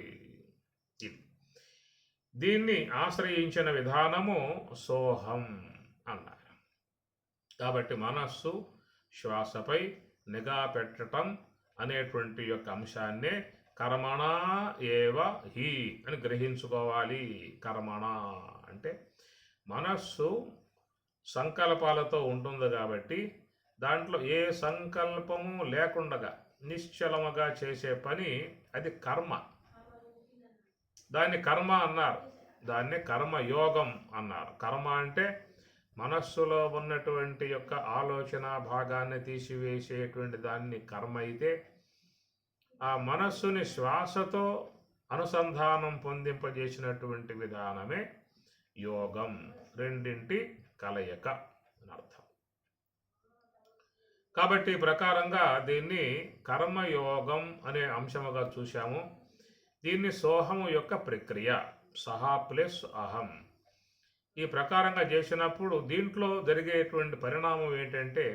దీన్ని ఆశ్రయించిన విధానము సోహం అన్నారు. కాబట్టి మనస్సు శ్వాసపై నిఘా పెట్టడం అనేటువంటి యొక్క అంశాన్నే కర్మణ ఏవ హి అని గ్రహించుకోవాలి. కర్మణ అంటే మనస్సు సంకల్పాలతో ఉంటుంది కాబట్టి దాంట్లో ఏ సంకల్పము లేకుండా నిశ్చలముగా చేసే పని అది కర్మ. దాన్ని కర్మ అన్నారు, దాన్ని కర్మయోగం అన్నారు. కర్మ అంటే మనస్సులో ఉన్నటువంటి యొక్క ఆలోచన భాగాన్ని తీసివేసేటువంటి దాన్ని కర్మ అయితే, ఆ మనస్సుని శ్వాసతో అనుసంధానం పొందింపజేసినటువంటి విధానమే యోగం. రెండింటి కలయిక అని అర్థం. కాబట్టి ప్రకారంగా దీన్ని కర్మయోగం అనే అంశముగా చూశాము. దీన్ని సోహము యొక్క ప్రక్రియ, సహా ప్లస్ అహం. ఈ ప్రకారంగా చేసినప్పుడు దీంట్లో జరిగేటువంటి పరిణామం ఏంటంటే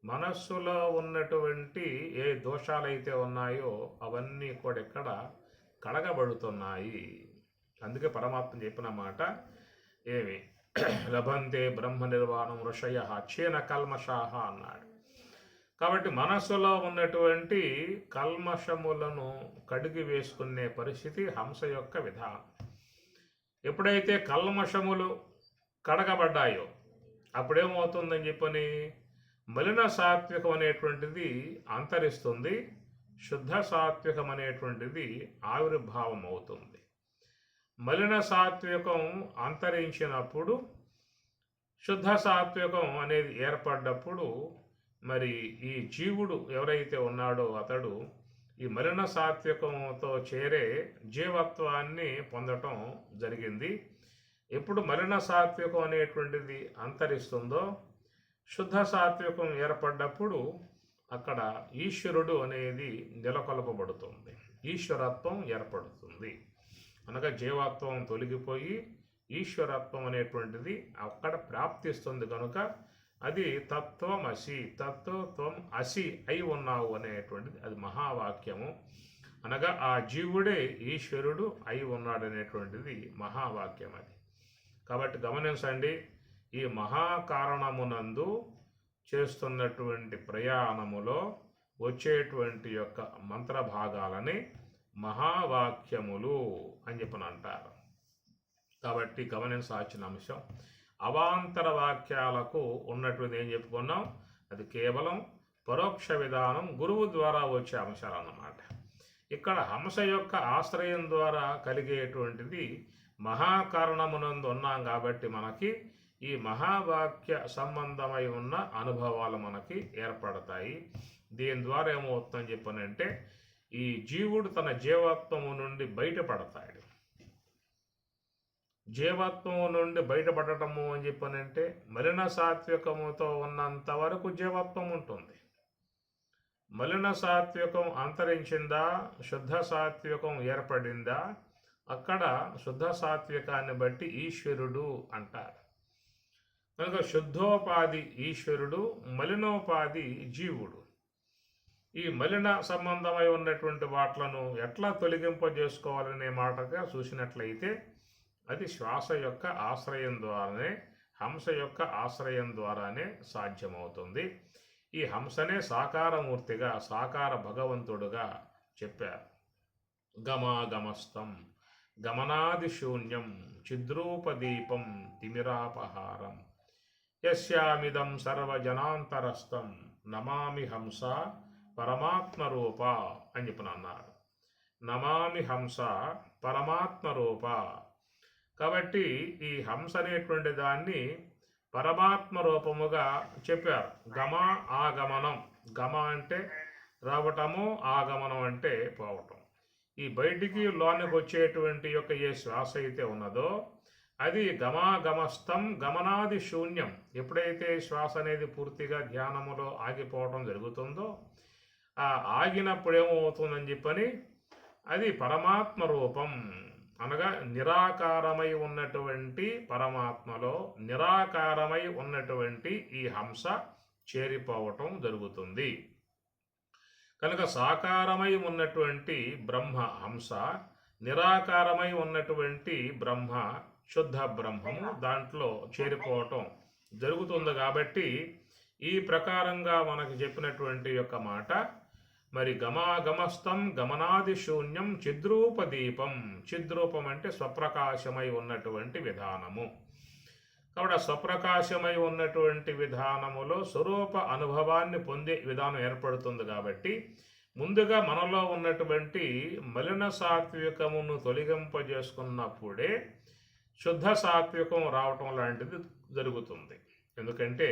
మనస్సులో ఉన్నటువంటి ఏ దోషాలైతే ఉన్నాయో అవన్నీ కూడా ఇక్కడ కడగబడుతున్నాయి. అందుకే పరమాత్మ చెప్పిన మాట ఏమి లభంతే బ్రహ్మ నిర్వాణం ఋషయ క్షీణ కల్మషాహ అన్నాడు. కాబట్టి మనస్సులో ఉన్నటువంటి కల్మషములను కడిగి వేసుకునే పరిస్థితి హంస యొక్క విధానం. ఎప్పుడైతే కల్మషములు కడగబడ్డాయో అప్పుడేమవుతుందని చెప్పని మలిన సాత్వికం అనేటువంటిది అంతరిస్తుంది, శుద్ధ సాత్వికం అనేటువంటిది ఆవిర్భావం అవుతుంది. మలిన సాత్వికం అంతరించినప్పుడు శుద్ధ సాత్వికం అనేది ఏర్పడ్డప్పుడు మరి ఈ జీవుడు ఎవరైతే ఉన్నాడో అతడు ఈ మలిన సాత్వికంతో చేరే జీవత్వాన్ని పొందటం జరిగింది. ఎప్పుడు మలిన సాత్వికం అనేటువంటిది అంతరిస్తుందో శుద్ధ సాత్వికం ఏర్పడ్డప్పుడు అక్కడ ఈశ్వరుడు అనేది నెలకొల్పబడుతుంది, ఈశ్వరత్వం ఏర్పడుతుంది. అనగా జీవత్వం తొలగిపోయి ఈశ్వరత్వం అనేటువంటిది అక్కడ ప్రాప్తిస్తుంది. కనుక అది తత్వమసి, తత్వం అసి అయి ఉన్నావు అనేటువంటిది అది మహావాక్యము. అనగా ఆ జీవుడే ఈశ్వరుడు అయి ఉన్నాడనేటువంటిది మహావాక్యం అది. కాబట్టి గమనించండి, ఈ మహాకారణమునందు చేస్తున్నటువంటి ప్రయాణములో వచ్చేటువంటి యొక్క మంత్రభాగాలని మహావాక్యములు అని చెప్పని అంటారు. కాబట్టి గమనించాల్సిన అంశం అవాంతర వాక్యాలకు ఉన్నటువంటి ఏం చెప్పుకున్నాం, అది కేవలం పరోక్ష విధానం, గురువు ద్వారా వచ్చే అంశాలు అన్నమాట. ఇక్కడ హంస యొక్క ఆశ్రయం ద్వారా కలిగేటువంటిది మహాకారణమునందు ఉన్నాం కాబట్టి మనకి ఈ మహావాక్య సంబంధమై ఉన్న అనుభవాలు మనకి ఏర్పడతాయి. దీని ద్వారా ఏమవుతుందని చెప్పనంటే ఈ జీవుడు తన జీవత్వము నుండి బయటపడతాడు. జీవత్వము నుండి బయటపడటము అని చెప్పనంటే మలిన సాత్వికముతో ఉన్నంత వరకు జీవత్వం ఉంటుంది. మలిన సాత్వికం అంతరించిందా, శుద్ధ సాత్వికం ఏర్పడిందా, అక్కడ శుద్ధ సాత్వికాన్ని బట్టి ఈశ్వరుడు అంటారు. కనుక శుద్ధోపాధి ఈశ్వరుడు, మలినోపాధి జీవుడు. ఈ మలిన సంబంధమై ఉన్నటువంటి వాట్లను ఎట్లా తొలగింపజేసుకోవాలనే మాటగా చూసినట్లయితే అది శ్వాస యొక్క ఆశ్రయం ద్వారానే, హంస యొక్క ఆశ్రయం ద్వారానే సాధ్యమవుతుంది. ఈ హంసనే సాకారమూర్తిగా, సాకార భగవంతుడుగా చెప్పారు. గమాగమస్తం గమనాది శూన్యం చిద్రూపదీపం తిమిరాపహారం యస్యామిదం సర్వజనాంతరస్థం నమామి హంస పరమాత్మరూప అని చెప్పిన అన్నారు. నమామి హంస పరమాత్మరూప. కాబట్టి ఈ హంస అనేటువంటి దాన్ని పరమాత్మ రూపముగా చెప్పారు. గమ ఆగమనం, గమ అంటే రావటము, ఆగమనం అంటే పోవటం. ఈ బయటికి లోనికి వచ్చేటువంటి యొక్క ఏ శ్వాస అయితే ఉన్నదో అది గమాగమస్థం గమనాది శూన్యం. ఎప్పుడైతే శ్వాస అనేది పూర్తిగా ధ్యానములో ఆగిపోవటం జరుగుతుందో ఆ ఆగినప్పుడు ఏమవుతుందని చెప్పని అది పరమాత్మ రూపం, అనగా నిరాకారమై ఉన్నటువంటి పరమాత్మలో నిరాకారమై ఉన్నటువంటి ఈ హంస చేరిపోవటం జరుగుతుంది. కనుక సాకారమై ఉన్నటువంటి బ్రహ్మ హంస, నిరాకారమై ఉన్నటువంటి బ్రహ్మ శుద్ధ బ్రహ్మము దాంట్లో చేరిపోవటం జరుగుతుంది. కాబట్టి ఈ ప్రకారంగా మనకు చెప్పినటువంటి యొక్క మాట మరి గమాగమస్థం గమనాది శూన్యం చిద్రూపదీపం. చిద్రూపం అంటే స్వప్రకాశమై ఉన్నటువంటి విధానము. కాబట్టి స్వప్రకాశమై ఉన్నటువంటి విధానములో స్వరూప అనుభవాన్ని పొందే విధానం ఏర్పడుతుంది. కాబట్టి ముందుగా మనలో ఉన్నటువంటి మలిన సాత్వికమును తొలగింపజేసుకున్నప్పుడే శుద్ధ సాత్వికం రావటం లాంటిది జరుగుతుంది. ఎందుకంటే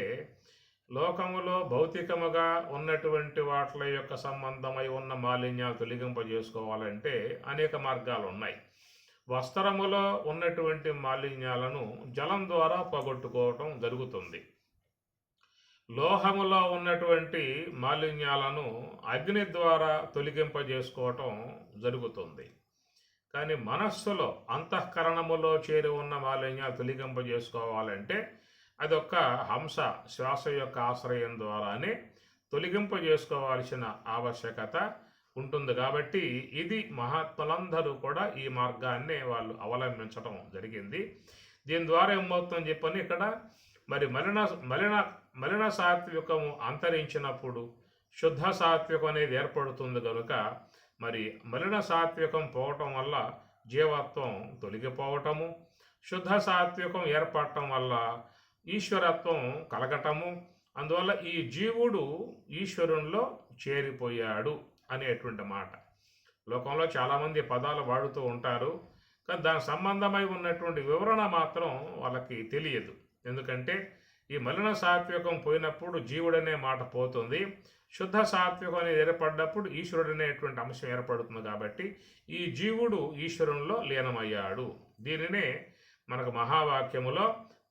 లోకములో భౌతికముగా ఉన్నటువంటి వాటి యొక్క సంబంధమై ఉన్న మాలిన్యాలు తొలగింపజేసుకోవాలంటే అనేక మార్గాలు ఉన్నాయి. వస్త్రములో ఉన్నటువంటి మాలిన్యాలను జలం ద్వారా పోగొట్టుకోవటం జరుగుతుంది. లోహములో ఉన్నటువంటి మాలిన్యాలను అగ్ని ద్వారా తొలగింపజేసుకోవటం జరుగుతుంది. కానీ మనస్సులో అంతఃకరణములో చేరి ఉన్న మాలిన్యాలు తొలగింపజేసుకోవాలంటే అదొక్క హంస శ్వాస యొక్క ఆశ్రయం ద్వారానే తొలగింపజేసుకోవాల్సిన ఆవశ్యకత ఉంటుంది. కాబట్టి ఇది మహాత్ములందరూ కూడా ఈ మార్గాన్ని వాళ్ళు అవలంబించడం జరిగింది. దీని ద్వారా ఏమవుతుందని చెప్పని ఇక్కడ మరి మలిన సాత్వికము అంతరించినప్పుడు శుద్ధ సాత్వికం అనేది ఏర్పడుతుంది. కనుక మరి మలిన సాత్వికం పోవటం వల్ల జీవత్వం తొలగిపోవటము, శుద్ధ సాత్వికం ఏర్పడటం వల్ల ఈశ్వరత్వం కలగటము, అందువల్ల ఈ జీవుడు ఈశ్వరునిలో చేరిపోయాడు అనేటువంటి మాట. లోకంలో చాలామంది పదాలు వాడుతూ ఉంటారు, కానీ దానికి సంబంధమై ఉన్నటువంటి వివరణ మాత్రం వాళ్ళకి తెలియదు. ఎందుకంటే ఈ మలిన సాత్వికం పోయినప్పుడు జీవుడనే మాట పోతుంది, శుద్ధ సాత్వికం అనేది ఏర్పడినప్పుడు ఈశ్వరుడు అనేటువంటి అంశం ఏర్పడుతుంది. కాబట్టి ఈ జీవుడు ఈశ్వరునిలో లీనమయ్యాడు. దీనినే మనకు మహావాక్యములో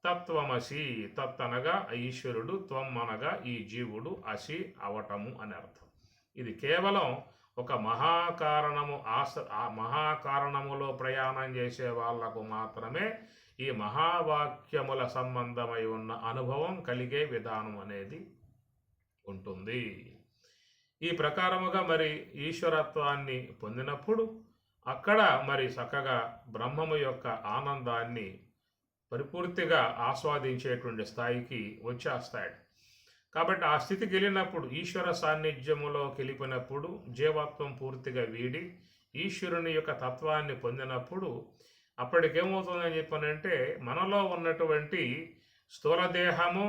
తత్వమసి, తత్ అనగా ఈశ్వరుడు, త్వం అనగా ఈ జీవుడు, అసి అవటము అని అర్థం. ఇది కేవలం ఒక మహాకారణములో ప్రయాణం చేసే వాళ్లకు మాత్రమే ఈ మహావాక్యముల సంబంధమై ఉన్న అనుభవం కలిగే విధానం అనేది ఉంటుంది. ఈ ప్రకారముగా మరి ఈశ్వరత్వాన్ని పొందినప్పుడు అక్కడ మరి చక్కగా బ్రహ్మము యొక్క ఆనందాన్ని పరిపూర్తిగా ఆస్వాదించేటువంటి స్థాయికి వచ్చేస్తాడు. కాబట్టి ఆ స్థితికి వెళ్ళినప్పుడు, ఈశ్వర సాన్నిధ్యములోకి వెళ్ళిపోయినప్పుడు, జీవత్వం పూర్తిగా వీడి ఈశ్వరుని యొక్క తత్వాన్ని పొందినప్పుడు అప్పటికేమవుతుందని చెప్పనంటే మనలో ఉన్నటువంటి స్థూలదేహము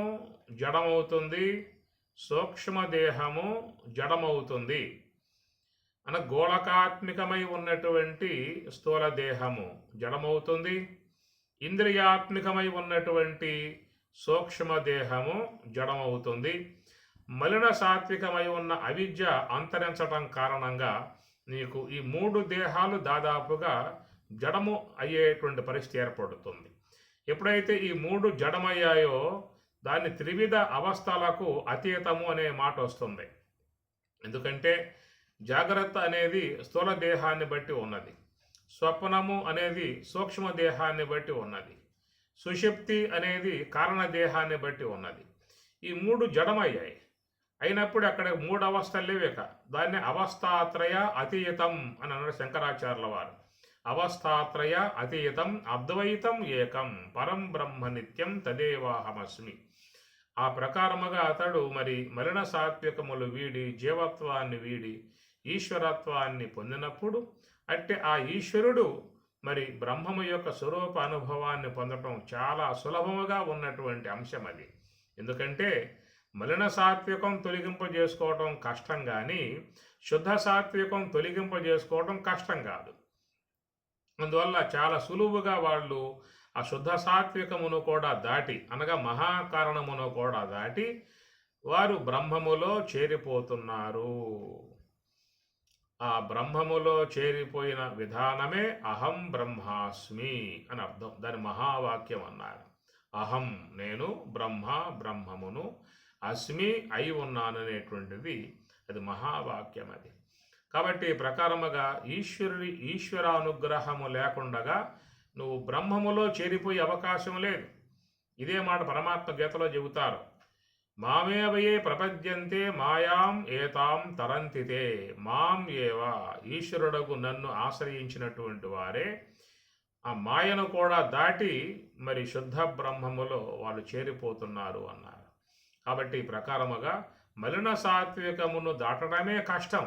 జడమవుతుంది, సూక్ష్మదేహము జడమవుతుంది. గోళకాత్మికమై ఉన్నటువంటి స్థూలదేహము జడమవుతుంది, ఇంద్రియాత్మికమై ఉన్నటువంటి సూక్ష్మదేహము జడమవుతుంది. మలిన సాత్వికమై ఉన్న అవిద్య అంతరించటం కారణంగా నీకు ఈ 3 దేహాలు దాదాపుగా జడము అయ్యేటువంటి పరిస్థితి ఏర్పడుతుంది. ఎప్పుడైతే ఈ 3 జడమయ్యాయో దాన్ని త్రివిధ అవస్థలకు అతీతము అనే మాట వస్తుంది. ఎందుకంటే జాగ్రత్త అనేది స్థూల దేహాన్ని బట్టి ఉన్నది, స్వప్నము అనేది సూక్ష్మ దేహాన్ని బట్టి ఉన్నది, సుషుప్తి అనేది కారణ దేహాన్ని బట్టి ఉన్నది. ఈ 3 జడమయ్యాయి. అయినప్పుడు అక్కడ 3 అవస్థలు లేవేక. దాన్ని అవస్థాత్రయ అతీతం అని అన్నాడు శంకరాచార్యుల వారు. అవస్థాత్రయ అతీతం అద్వైతం ఏకం పరం బ్రహ్మ నిత్యం తదేవాహమస్మి. ఆ ప్రకారముగా అతడు మరి మలిన సాత్వికములు వీడి జీవత్వాన్ని వీడి ఈశ్వరత్వాన్ని పొందినప్పుడు అంటే ఆ ఈశ్వరుడు మరి బ్రహ్మము యొక్క స్వరూప అనుభవాన్ని పొందటం చాలా సులభముగా ఉన్నటువంటి అంశం అది. ఎందుకంటే మలిన సాత్వికం తొలగింపజేసుకోవటం కష్టం, కానీ శుద్ధ సాత్వికం తొలగింపజేసుకోవటం కష్టం కాదు. అందువల్ల చాలా సులువుగా వాళ్ళు ఆ శుద్ధ సాత్వికమును కూడా దాటి అనగా మహాకారణమును కూడా దాటి వారు బ్రహ్మములో చేరిపోతున్నారు. ఆ బ్రహ్మములో చేరిపోయిన విధానమే అహం బ్రహ్మాస్మి అని అర్థం. దాని మహావాక్యం అన్నారు. అహం నేను బ్రహ్మమును, అస్మి అయి ఉన్నాననేటువంటిది అది మహావాక్యం అది. కాబట్టి ప్రకారముగా ఈశ్వరానుగ్రహము లేకుండగా నువ్వు బ్రహ్మములో చేరిపోయే అవకాశం లేదు. ఇదే మాట పరమాత్మ గీతలో చెబుతారు. మామేవయే ప్రపద్యంతే మాయాం ఏతాం తరంతితే. మాం ఏవ ఈశ్వరుడకు నన్ను ఆశ్రయించినటువంటి వారే ఆ మాయను కూడా దాటి మరి శుద్ధ బ్రహ్మములో వాళ్ళు చేరిపోతున్నారు అన్నారు. కాబట్టి ప్రకారముగా మలిన సాత్వికమును దాటడమే కష్టం.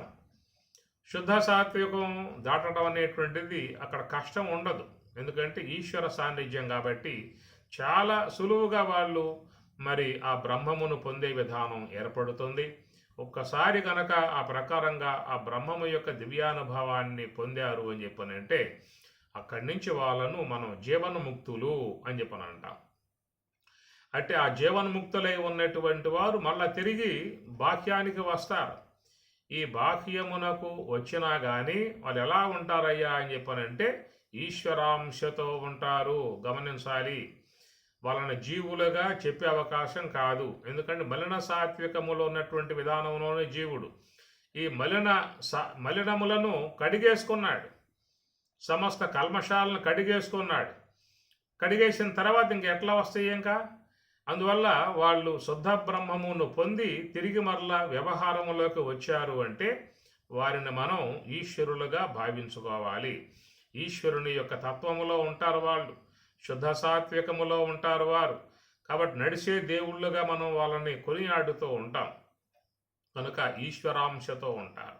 శుద్ధ సాత్వికం దాటడం అనేటువంటిది అక్కడ కష్టం ఉండదు. ఎందుకంటే ఈశ్వర సాన్నిధ్యం కాబట్టి చాలా సులువుగా వాళ్ళు మరి ఆ బ్రహ్మమును పొందే విధానం ఏర్పడుతుంది. ఒక్కసారి కనుక ఆ ప్రకారంగా ఆ బ్రహ్మము యొక్క దివ్యానుభవాన్ని పొందారు అని చెప్పనంటే అక్కడి నుంచి వాళ్ళను మనం జీవన్ముక్తులు అని చెప్పని అంటాం. అంటే ఆ జీవన్ముక్తులై ఉన్నటువంటి వారు మళ్ళా తిరిగి బాహ్యానికి వస్తారు. ఈ బాహ్యమునకు వచ్చినా కానీ వాళ్ళు ఎలా ఉంటారయ్యా అని చెప్పనంటే ఈశ్వరాంశతో ఉంటారు. గమనించాలి, వాళ్ళని జీవులుగా చెప్పే అవకాశం కాదు. ఎందుకంటే మలిన సాత్వికములో ఉన్నటువంటి విధానంలోనే జీవుడు ఈ మలినములను కడిగేసుకున్నాడు, సమస్త కల్మషాలను కడిగేసుకున్నాడు. కడిగేసిన తర్వాత ఇంక ఎట్లా వస్తాయి ఇంకా? అందువల్ల వాళ్ళు శుద్ధ బ్రహ్మమును పొంది తిరిగి మరలా వ్యవహారములోకి వచ్చారు అంటే వారిని మనం ఈశ్వరులుగా భావించుకోవాలి. ఈశ్వరుని యొక్క తత్వములో ఉంటారు వాళ్ళు, శుద్ధ సాత్వికములో ఉంటారు వారు. కాబట్టి నడిచే దేవుళ్ళుగా మనం వాళ్ళని కొనియాడుతూ ఉంటాం కనుక ఈశ్వరాంశతో ఉంటారు.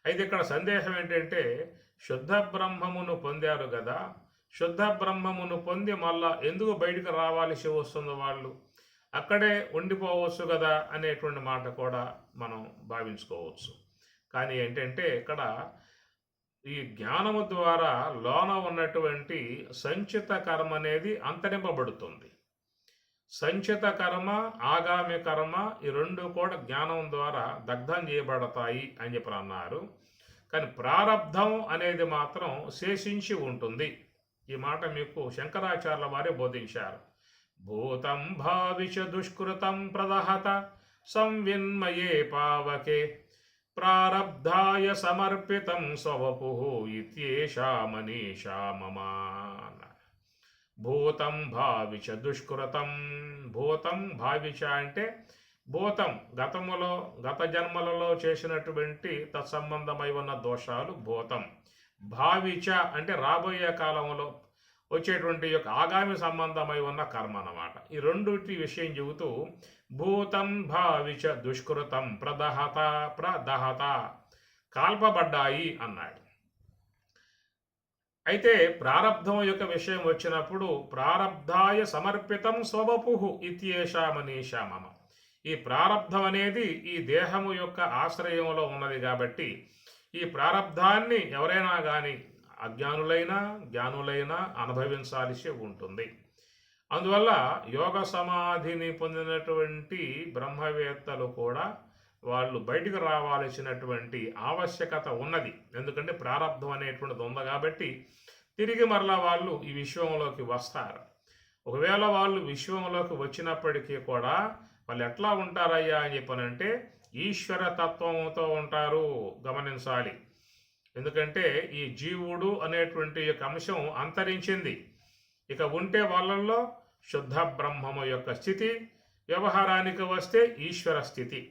అయితే ఇక్కడ సందేహం ఏంటంటే శుద్ధ బ్రహ్మమును పొందారు కదా, శుద్ధ బ్రహ్మమును పొంది మళ్ళా ఎందుకు బయటకు రావాల్సి వస్తుందో వాళ్ళు అక్కడే ఉండిపోవచ్చు కదా అనేటువంటి మాట కూడా మనం భావించుకోవచ్చు. కానీ ఏంటంటే ఇక్కడ ఈ జ్ఞానము ద్వారా లోన ఉన్నటువంటి సంచిత కర్మ అనేది అంతరింపబడుతుంది. సంచిత కర్మ, ఆగామి కర్మ ఈ రెండు కూడా జ్ఞానం ద్వారా దగ్ధం చేయబడతాయి అని చెప్పి అన్నారు. కానీ ప్రారబ్ధం అనేది మాత్రం శేషించి ఉంటుంది. ఈ మాట మీకు శంకరాచార్యుల వారే బోధించారు. భూతం భావిష దుష్కృతం ప్రదహత సంవిన్మయే పావకే ప్రారబ్ధాయ సమర్పితం స్వవపుః ఇత్యేషా మనీషా మమ. భూతం భావిష దుష్కృతం. భూతం భావిష అంటే భూతం గత జన్మలలో చేసినటువంటి తత్సంబంధమై ఉన్న దోషాలు భూతం. భావిచ అంటే రాబోయే కాలంలో వచ్చేటువంటి యొక్క ఆగామి సంబంధమై ఉన్న కర్మ అన్నమాట. ఈ రెండుటి విషయం చెబుతూ భూతం భావిచ దుష్కృతం ప్రదహత కాల్పబడ్డాయి అన్నాడు. అయితే ప్రారబ్ధం యొక్క విషయం వచ్చినప్పుడు ప్రారబ్ధాయ సమర్పితం స్వవపుః ఇత్యేషా మనీషా మమ. ఈ ప్రారబ్ధం అనేది ఈ దేహము యొక్క ఆశ్రయంలో ఉన్నది కాబట్టి ఈ ప్రారబ్ధాన్ని ఎవరైనా కానీ అజ్ఞానులైనా జ్ఞానులైనా అనుభవించాల్సి ఉంటుంది. అందువల్ల యోగ సమాధిని పొందినటువంటి బ్రహ్మవేత్తలు కూడా వాళ్ళు బయటికి రావాల్సినటువంటి ఆవశ్యకత ఉన్నది. ఎందుకంటే ప్రారబ్ధం అనేటువంటిది ఉంది కాబట్టి తిరిగి మరలా వాళ్ళు ఈ విశ్వంలోకి వస్తారు. ఒకవేళ వాళ్ళు విశ్వంలోకి వచ్చినప్పటికీ కూడా వాళ్ళు ఎట్లా ఉంటారయ్యా అని చెప్పనంటే ఈశ్వర తత్వంతో ఉంటారు. గమనించాలి. ఎందుకంటే ఈ జీవుడు అనేటువంటి యొక్క అంశం అంతరించింది. ఇక ఉంటే వాళ్ళల్లో శుద్ధ బ్రహ్మము యొక్క స్థితి, వ్యవహారానికి వస్తే ఈశ్వర స్థితి.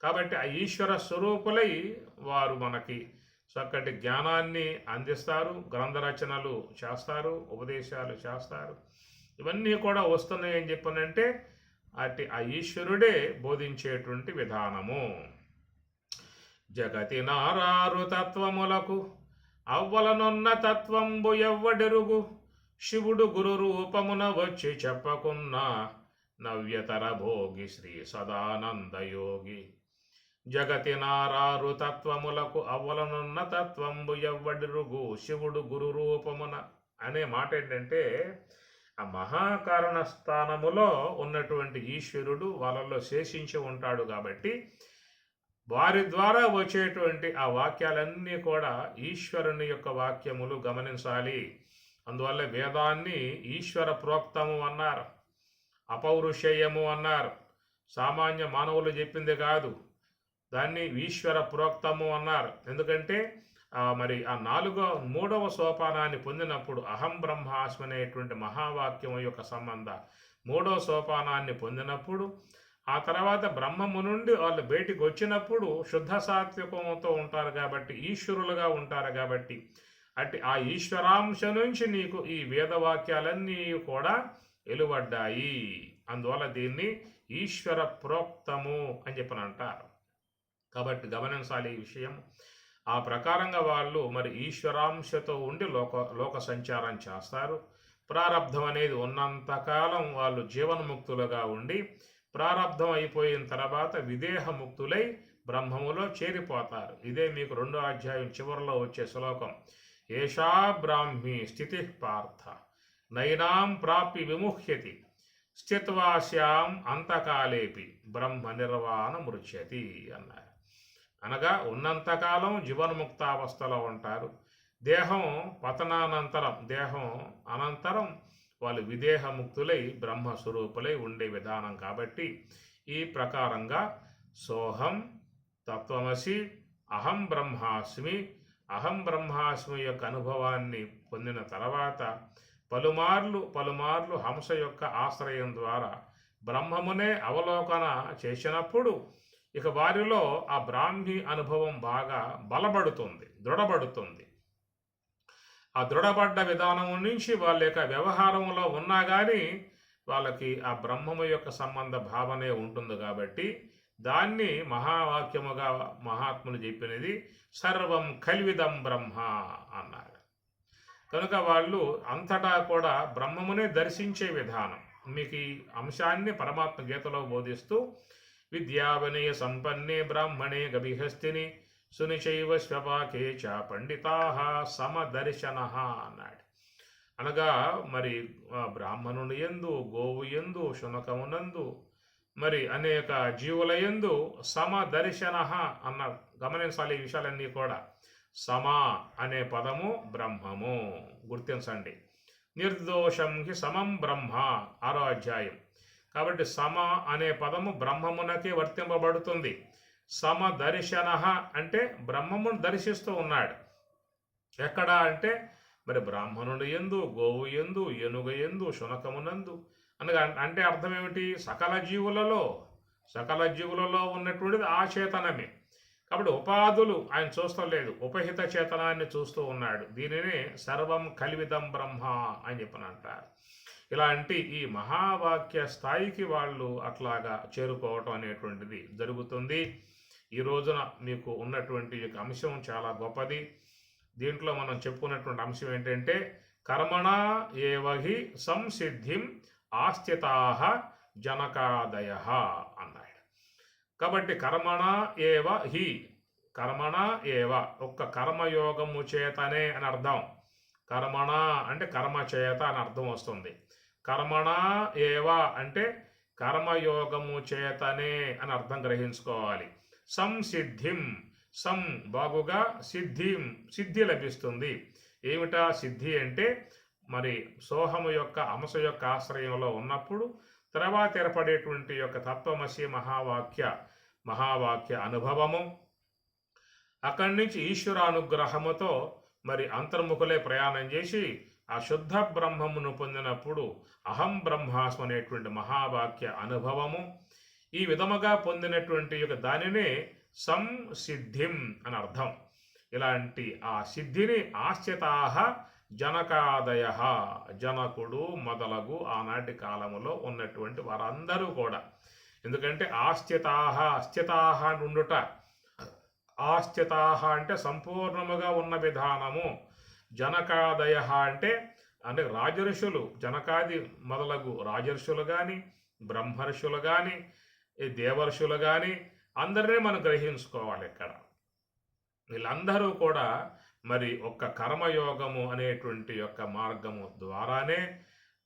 కాబట్టి ఆ ఈశ్వర స్వరూపులై వారు మనకి చక్కటి జ్ఞానాన్ని అందిస్తారు, గ్రంథ రచనలు చేస్తారు, ఉపదేశాలు చేస్తారు. ఇవన్నీ కూడా వస్తున్నాయి అని చెప్పనంటే అటు ఆ ఈశ్వరుడే బోధించేటువంటి విధానము. జగతి నారారు తత్వములకు అవ్వలనున్న తత్వంబు ఎవ్వడెరుగు, శివుడు గురు రూపమున వచ్చి చెప్పకున్నా నవ్యతర భోగి శ్రీ సదానందయోగి. జగతి నారారు తత్వములకు అవ్వలనున్న తత్వంబు ఎవ్వడెరుగు, శివుడు గురు రూపమున అనే మాట ఏంటంటే ఆ మహాకారణ స్థానములో ఉన్నటువంటి ఈశ్వరుడు వాళ్ళలో శేషించి ఉంటాడు. కాబట్టి వారి ద్వారా వచ్చేటువంటి ఆ వాక్యాలన్నీ కూడా ఈశ్వరుని యొక్క వాక్యములు. గమనించాలి. అందువల్ల వేదాన్ని ఈశ్వర ప్రోక్తము అన్నారు, అపౌరుషేయము అన్నారు. సామాన్య మానవులు చెప్పింది కాదు, దాన్ని ఈశ్వర ప్రోక్తము అన్నారు. ఎందుకంటే మరి ఆ మూడవ సోపానాన్ని పొందినప్పుడు అహం బ్రహ్మాస్మి అనేటువంటి మహావాక్యం యొక్క సంబంధ మూడవ సోపానాన్ని పొందినప్పుడు ఆ తర్వాత బ్రహ్మము నుండి వాళ్ళు బయటికి వచ్చినప్పుడు శుద్ధ సాత్వికంతో ఉంటారు కాబట్టి ఈశ్వరులుగా ఉంటారు కాబట్టి అటు ఆ ఈశ్వరాంశ నుంచి నీకు ఈ వేదవాక్యాలన్నీ కూడా వెలువడ్డాయి. అందువల్ల దీన్ని ఈశ్వర ప్రోక్తము అని చెప్పని అంటారు. కాబట్టి గమనించాలి ఈ విషయం. ఆ ప్రకారంగా వాళ్ళు మరి ఈశ్వరాంశతో ఉండి లోక సంచారం చేస్తారు. ప్రారబ్ధం అనేది ఉన్నంతకాలం వాళ్ళు జీవన్ముక్తులుగా ఉండి ప్రారబ్ధం అయిపోయిన తర్వాత విదేహముక్తులై బ్రహ్మములో చేరిపోతారు. ఇదే మీకు 2వ అధ్యాయం చివరిలో వచ్చే శ్లోకం. ఏషా బ్రాహ్మీ స్థితి పార్థ నైనాం ప్రాప్తి విముహ్యతి స్థిత్వాస్యాం అంతకాలేపి బ్రహ్మ నిర్వాణ మృచ్యతి అన్నారు. అనగా ఉన్నంతకాలం జీవన్ముక్తావస్థలో ఉంటారు. దేహం పతనానంతరం, దేహం అనంతరం వాళ్ళు విదేహముక్తులై బ్రహ్మస్వరూపులై ఉండే విధానం. కాబట్టి ఈ ప్రకారంగా సోహం తత్వమసి అహం బ్రహ్మాస్మి, అహం బ్రహ్మాస్మి యొక్క అనుభవాన్ని పొందిన తర్వాత పలుమార్లు హంస యొక్క ఆశ్రయం ద్వారా బ్రహ్మమునే అవలోకన చేసినప్పుడు ఇక వారిలో ఆ బ్రాహ్మీ అనుభవం బాగా బలపడుతుంది, దృఢపడుతుంది. ఆ దృఢపడ్డ విధానం నుంచి వాళ్ళ యొక్క వ్యవహారంలో ఉన్నా కానీ వాళ్ళకి ఆ బ్రహ్మము యొక్క సంబంధ భావనే ఉంటుంది. కాబట్టి దాన్ని మహావాక్యముగా మహాత్ములు చెప్పినది సర్వం కల్విదం బ్రహ్మ అన్నారు. కనుక వాళ్ళు అంతటా కూడా బ్రహ్మమునే దర్శించే విధానం. మీకు ఈ అంశాన్ని పరమాత్మ గీతలో బోధిస్తూ విద్యా వినయ సంపన్నే బ్రాహ్మణే గభిహస్తిని సునిచైవ స్వపాకే చ పండితాః సమదర్శన అన్నాడు. అనగా మరి బ్రాహ్మణుని యందు, గోవు యందు, శునకమునందు, మరి అనేక జీవుల యందు సమదర్శన అన్నారు. గమనించాలి ఈ విషయాలన్నీ కూడా. సమ అనే పదము బ్రహ్మము, గుర్తించండి. నిర్దోషం హి సమం బ్రహ్మ 6వ అధ్యాయం. కాబట్టి సమ అనే పదము బ్రహ్మమునకే వర్తింపబడుతుంది. సమదర్శన అంటే బ్రహ్మమును దర్శిస్తూ ఉన్నాడు. ఎక్కడ అంటే మరి బ్రాహ్మణుడు యందు, గోవు యందు, ఏనుగ యందు, శునకమునందు అనగా అంటే అర్థం ఏమిటి? సకల జీవులలో ఉన్నటువంటిది ఆ చేతనమే. కాబట్టి ఉపాధులు ఆయన చూస్తూ లేదు, ఉపహిత చేతనాన్ని చూస్తూ ఉన్నాడు. దీనినే సర్వం కల్విదం బ్రహ్మ అని చెప్పనంటారు. ఇలాంటి ఈ మహావాక్య స్థాయికి వాళ్ళు అట్లాగా చేరుకోవటం అనేటువంటిది జరుగుతుంది. ఈ రోజున మీకు ఉన్నటువంటి అంశం చాలా గొప్పది. దీంట్లో మనం చెప్పుకున్నటువంటి అంశం ఏంటంటే కర్మణ ఏవహి సంసిద్ధిం ఆస్థితాః జనకాదయః అన్నాడు. కాబట్టి కర్మణ ఏవ హి, కర్మణ ఏవ ఒక్క కర్మయోగము చేతనే అని అర్థం. కర్మణ అంటే కర్మ చేత అని అర్థం వస్తుంది. కర్మణ ఏవ అంటే కర్మయోగము చేతనే అని అర్థం గ్రహించుకోవాలి. సంసిద్ధిం, సం బాగుగా, సిద్ధి లభిస్తుంది. ఏమిటా సిద్ధి అంటే మరి సోహము యొక్క అంశ యొక్క ఆశ్రయంలో ఉన్నప్పుడు తర్వాత ఏర్పడేటువంటి యొక్క తత్వమసి మహావాక్య అనుభవము, అక్కడి నుంచి ఈశ్వరానుగ్రహముతో మరి అంతర్ముఖులే ప్రయాణం చేసి ఆ శుద్ధ బ్రహ్మమును పొందినప్పుడు అహం బ్రహ్మాస్మి అనేటువంటి మహావాక్య అనుభవము, ఈ విధముగా పొందినటువంటి యొక్క దానినే సంసిద్ధిం అని అర్థం. ఇలాంటి ఆ సిద్ధిని ఆశ్చితాః జనకాదయః, జనకుడు మొదలగు ఆనాటి కాలములో ఉన్నటువంటి వారందరూ కూడా. ఎందుకంటే స్థితాః ఉండుట, ఆస్థితాః అంటే సంపూర్ణముగా ఉన్న విధానము, జనకాదయః అంటే రాజర్షులు, జనకాది మొదలగు రాజర్షులు కానీ, బ్రహ్మర్షులు కానీ, దేవర్షులు కానీ అందరినీ మనం గ్రహించుకోవాలి. ఇక్కడ వీళ్ళందరూ కూడా మరి ఒక్క కర్మయోగము అనేటువంటి యొక్క మార్గము ద్వారానే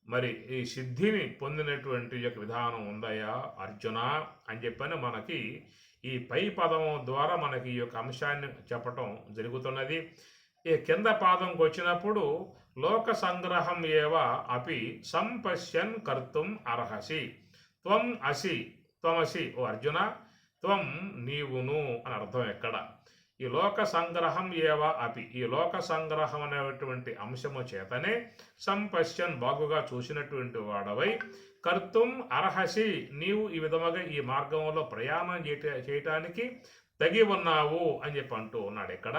మరి ఈ సిద్ధిని పొందినటువంటి యొక్క విధానం ఉందయ్యా అర్జున అని చెప్పని మనకి ఈ పై పదం ద్వారా మనకి ఈ యొక్క అంశాన్ని చెప్పటం జరుగుతున్నది. ఈ కింద పాదంకి వచ్చినప్పుడు లోక సంగ్రహం ఏవ అపి సంపశ్యన్ కర్తుం అర్హసి, త్వమసి ఓ అర్జున, త్వం నీవును అని అర్థం. ఎక్కడ ఈ లోక సంగ్రహం ఏవ అపి, ఈ లోక సంగ్రహం అనేటువంటి అంశము చేతనే సంపశ్యన్ బాగుగా చూసినటువంటి వాడవై, కర్తుం అర్హసి నీవు ఈ విధముగా ఈ మార్గంలో ప్రయాణం చేయటానికి తగి ఉన్నావు అని చెప్పి అంటూ ఉన్నాడు. ఇక్కడ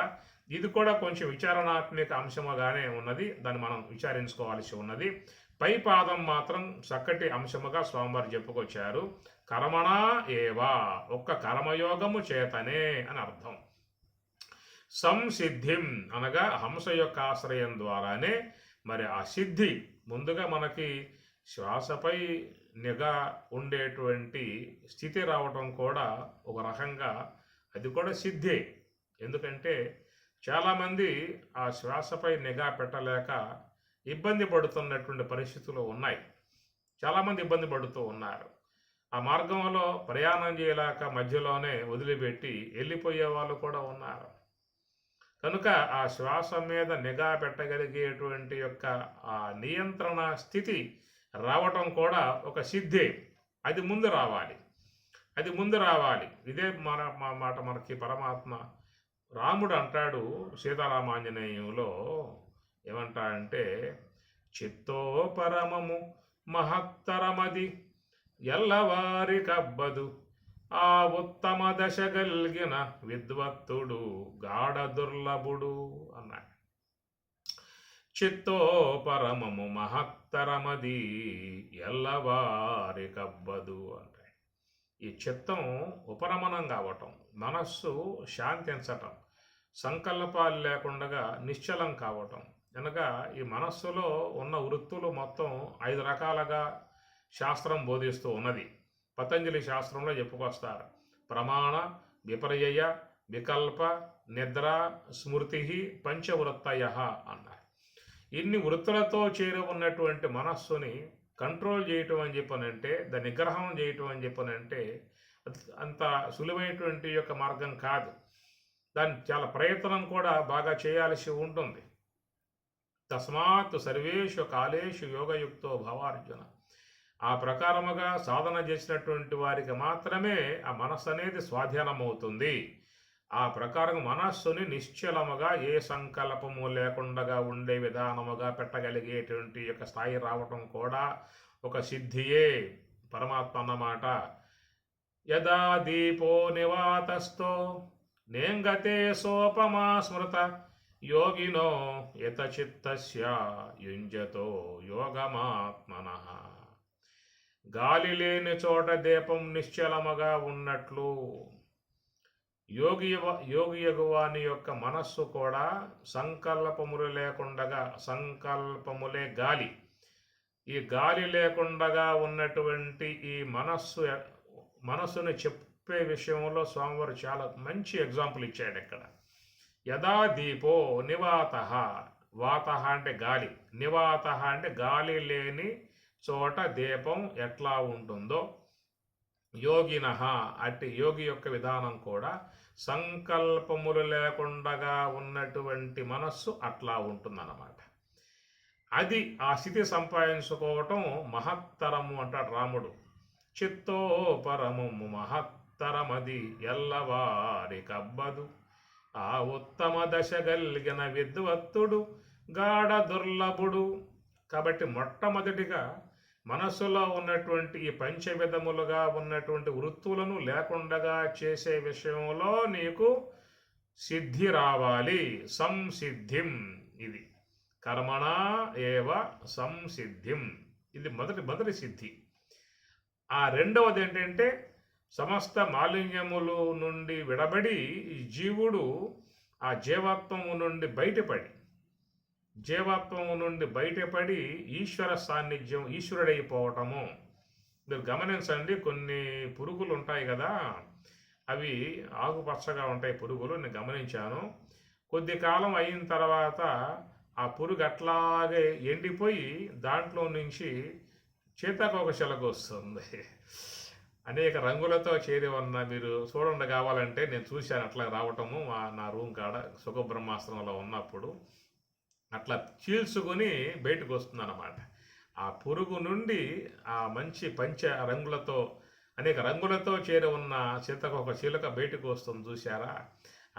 ఇది కూడా కొంచెం విచారణాత్మక అంశముగానే ఉన్నది, దాన్ని మనం విచారించుకోవాల్సి ఉన్నది. పై పాదం మాత్రం చక్కటి అంశముగా స్వామివారు చెప్పుకొచ్చారు. కర్మణ ఏవా ఒక్క కర్మయోగము చేతనే అని అర్థం. సంసిద్ధిం అనగా హంస యొక్క ఆశ్రయం ద్వారానే మరి ఆ సిద్ధి, ముందుగా మనకి శ్వాసపై నిఘా ఉండేటువంటి స్థితి రావటం కూడా ఒక రకంగా అది కూడా సిద్ధే. ఎందుకంటే చాలామంది ఆ శ్వాసపై నిఘా పెట్టలేక ఇబ్బంది పడుతున్నటువంటి పరిస్థితులు ఉన్నాయి. చాలామంది ఇబ్బంది పడుతూ ఉన్నారు. ఆ మార్గంలో ప్రయాణం చేయలేక మధ్యలోనే వదిలిపెట్టి వెళ్ళిపోయే వాళ్ళు కూడా ఉన్నారు. కనుక ఆ శ్వాస మీద నిఘా పెట్టగలిగేటువంటి యొక్క ఆ నియంత్రణ స్థితి రావటం కూడా ఒక సిద్ధే. అది ముందు రావాలి. ఇదే మాట మనకి పరమాత్మ రాముడు అంటాడు సీతారామాంజనేయంలో. ఏమంటాడంటే, చిత్తో పరమము మహత్తరమది ఎల్లవారి కబ్బదు, ఆ ఉత్తమ దశ గల్గిన విద్వత్తుడు గాఢ దుర్లభుడు అన్నాడు. చిత్తో పరమము మహత్తరమది ఎల్లవారి కబ్బదు అంటాడు. ఈ చిత్తం ఉపరమణం కావటం, మనస్సు శాంతించటం, సంకల్పాలు లేకుండా నిశ్చలం కావటం. అనగా ఈ మనస్సులో ఉన్న వృత్తులు మొత్తం 5 రకాలుగా శాస్త్రం బోధిస్తూ ఉన్నది. పతంజలి శాస్త్రంలో చెప్పుకొస్తారు. ప్రమాణ, విపర్యయ, వికల్ప, నిద్ర, స్మృతి, పంచవృత్తయ అన్నారు. ఇన్ని వృత్తులతో చేరి ఉన్నటువంటి మనస్సుని కంట్రోల్ చేయటం అని చెప్పనంటే, దాని నిగ్రహం చేయటం అని చెప్పనంటే అంత సులువైనటువంటి యొక్క మార్గం కాదు. దాన్ని చాలా ప్రయత్నం కూడా బాగా చేయాల్సి ఉంటుంది. తస్మాత్ సర్వేషు కాలేషు యోగయుక్తో భవార్జున. ఆ ప్రకారముగా సాధన చేసినటువంటి వారికి మాత్రమే ఆ మనస్సు అనేది స్వాధీనమవుతుంది. ఆ ప్రకారం మనస్సుని నిశ్చలముగా ఏ సంకల్పము లేకుండా ఉండే విధానముగా పెట్టగలిగేటువంటి యొక్క స్థాయి రావటం కూడా ఒక సిద్ధియే. పరమాత్మ అన్నమాట. యదా దీపో నివాతస్థో నేంగతే సోపమా స్మృత యోగినో యతచిత్తస్య యుంజతో యోగమాత్మనః. గాలి లేని చోట దీపం నిశ్చలముగా ఉన్నట్లు యోగి యగువాని యొక్క మనస్సు కూడా సంకల్పములు లేకుండగా, సంకల్పములే గాలి, ఈ గాలి లేకుండగా ఉన్నటువంటి ఈ మనస్సుని చెప్పే విషయంలో స్వామివారు చాలా మంచి ఎగ్జాంపుల్ ఇచ్చాడు ఇక్కడ. యదా దీపో నివాత, వాత అంటే గాలి, నివాత అంటే గాలి లేని చోట దీపం ఎట్లా ఉంటుందో, యోగిన అట్టి యోగి యొక్క విధానం కూడా సంకల్పములు లేకుండగా ఉన్నటువంటి మనస్సు అట్లా ఉంటుందన్నమాట. అది ఆ స్థితి సంపాదించుకోవటం మహత్తరము అంటాడు రాముడు. చిత్తో పరము మహత్తరమది ఎల్లవారి కబ్బదు, ఆ ఉత్తమ దశ గలిగిన విద్వత్తుడు గాఢ దుర్లభుడు. కాబట్టి మొట్టమొదటిగా మనస్సులో ఉన్నటువంటి ఈ పంచవిధములుగా ఉన్నటువంటి వృత్తులను లేకుండగా చేసే విషయంలో నీకు సిద్ధి రావాలి. సంసిద్ధిం, ఇది కర్మణా ఏవ సంసిద్ధిం, ఇది మొదటి సిద్ధి. ఆ రెండవది ఏంటంటే సమస్త మాలిన్యములు నుండి విడబడి ఈ జీవుడు ఆ జీవత్వము నుండి బయటపడి ఈశ్వర సాన్నిధ్యం, ఈశ్వరుడైపోవటము. మీరు గమనించండి, కొన్ని పురుగులు ఉంటాయి కదా, అవి ఆకుపచ్చగా ఉంటాయి పురుగులు, నేను గమనించాను. కొద్ది కాలం అయిన తర్వాత ఆ పురుగు అట్లాగే ఎండిపోయి దాంట్లో నుంచి చేతకొక చిలక వస్తుంది. అనేక రంగులతో చేరి ఉన్న, మీరు చూడండి కావాలంటే, నేను చూశాను అట్లా రావటము నా రూమ్ కాడ సుఖబ్రహ్మాశ్రమంలో ఉన్నప్పుడు. అట్లా చీల్చుకొని బయటకు వస్తుందన్నమాట. ఆ పురుగు నుండి ఆ మంచి రంగులతో, అనేక రంగులతో చేరి ఉన్న ఒక చిలుక బయటకు వస్తుంది, చూశారా?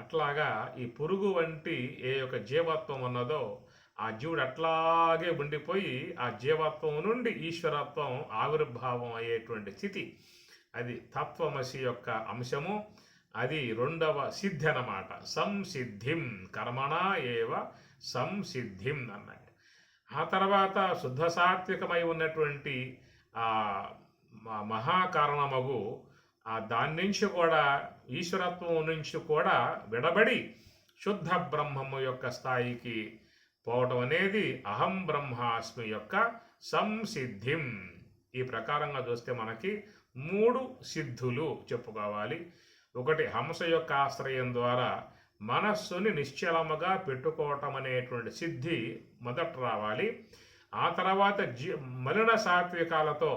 అట్లాగా ఈ పురుగు వంటి ఏ యొక్క జీవత్వం ఉన్నదో ఆ జీవుడు అట్లాగే ఉండిపోయి ఆ జీవత్వం నుండి ఈశ్వరత్వం ఆవిర్భావం అయ్యేటువంటి స్థితి, అది తత్వమసి యొక్క అంశము. అది రెండవ సిద్ధి అన్నమాట. సంసిద్ధిం కర్మణా ఏవ సంసిద్ధిం అన్నాడు. ఆ తర్వాత శుద్ధ సాత్వికమై ఉన్నటువంటి మహాకారణమగు దాని నుంచి కూడా, ఈశ్వరత్వం నుంచి కూడా విడబడి శుద్ధ బ్రహ్మము యొక్క స్థాయికి పోవటం అనేది అహం బ్రహ్మాస్మి యొక్క సంసిద్ధిం. ఈ ప్రకారంగా చూస్తే మనకి 3 సిద్ధులు చెప్పుకోవాలి. ఒకటి, హంస యొక్క ఆశ్రయం ద్వారా మనస్సుని నిశ్చలముగా పెట్టుకోవటం అనేటువంటి సిద్ధి మొదట రావాలి. ఆ తర్వాత మలిన సాత్వికాలతో,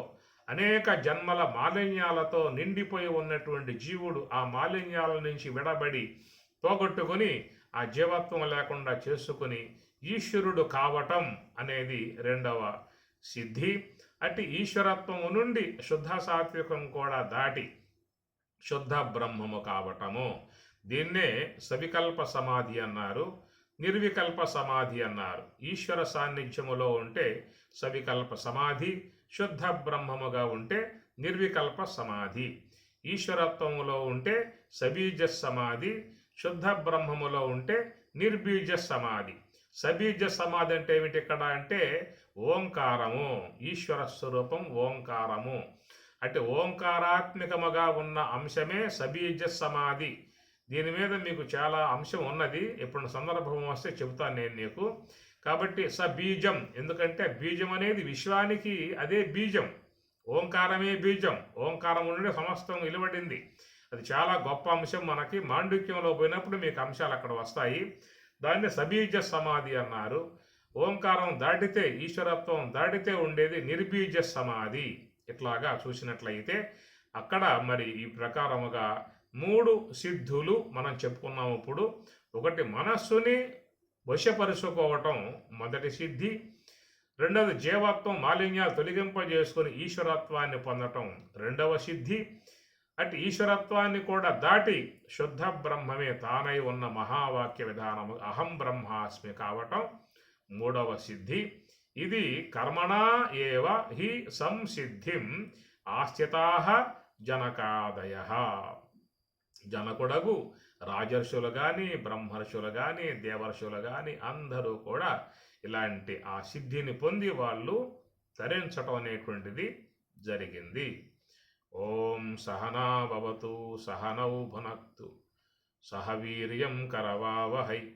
అనేక జన్మల మాలిన్యాలతో నిండిపోయి ఉన్నటువంటి జీవుడు ఆ మాలిన్యాల నుంచి విడబడి పోగొట్టుకుని ఆ జీవత్వం లేకుండా చేసుకుని ఈశ్వరుడు కావటం అనేది రెండవ సిద్ధి. అట్టి ఈశ్వరత్వము నుండి శుద్ధ సాత్వికం కూడా దాటి శుద్ధ బ్రహ్మము కావటము. దీన్నే సవికల్ప సమాధి అన్నారు, నిర్వికల్ప సమాధి అన్నారు. ఈశ్వర సాన్నిధ్యములో ఉంటే సవికల్ప సమాధి, శుద్ధ బ్రహ్మముగా ఉంటే నిర్వికల్ప సమాధి. ఈశ్వరత్వములో ఉంటే సబీజ సమాధి, శుద్ధ బ్రహ్మములో ఉంటే నిర్బీజ సమాధి. సబీజ సమాధి అంటే ఏమిటి ఇక్కడ అంటే ఓంకారము, ఈశ్వర స్వరూపం ఓంకారము. అంటే ఓంకారాత్మికముగా ఉన్న అంశమే సబీజ సమాధి. దీని మీద మీకు చాలా అంశం ఉన్నది, ఎప్పుడు సందర్భం వస్తే చెబుతాను నేను నీకు. కాబట్టి బీజం, ఎందుకంటే బీజం అనేది విశ్వానికి అదే బీజం, ఓంకారమే బీజం. ఓంకారం నుండి సమస్తం నిలబడింది. అది చాలా గొప్ప అంశం. మనకి మాండుక్యంలో పోయినప్పుడు మీకు అంశాలు అక్కడ వస్తాయి. దాన్ని సబీజ సమాధి అన్నారు. ఓంకారం దాటితే, ఈశ్వరత్వం దాటితే ఉండేది నిర్బీజ సమాధి. ఇట్లాగా చూసినట్లయితే అక్కడ మరి ఈ ప్రకారముగా 3 సిద్ధులు మనం చెప్పుకున్నాము. ఇప్పుడు ఒకటి, మనస్సుని వశపరుచుకోవటం మొదటి సిద్ధి. రెండవది, జీవత్వం మాలిన్యాలు తొలగింపజేసుకొని ఈశ్వరత్వాన్ని పొందటం రెండవ సిద్ధి. అటు ఈశ్వరత్వాన్ని కూడా దాటి శుద్ధ బ్రహ్మమే తానై ఉన్న మహావాక్య విధానము అహం బ్రహ్మాస్మి కావటం మూడవ సిద్ధి. ఇది కర్మణా ఏవ హి సంసిద్ధిం ఆస్థితాః జనకాదయః. జనకుడగు రాజర్షులు కానీ, బ్రహ్మర్షులు కానీ, దేవర్షులు కానీ అందరూ కూడా ఇలాంటి ఆ సిద్ధిని పొంది వాళ్ళు తరించటం అనేటువంటిది జరిగింది. ఓం సహనా భవతు, సహనౌ భునక్తు, సహ వీర్యం కరవావహై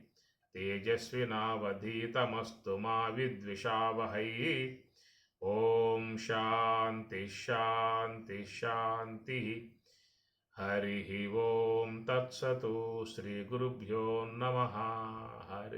తేజస్వినావధీతమస్తు మా విద్విషావహై. ఓం శాంతి శాంతి శాంతి. హరి ఓం తత్సతు. శ్రీ గురుభ్యో నమః. హరి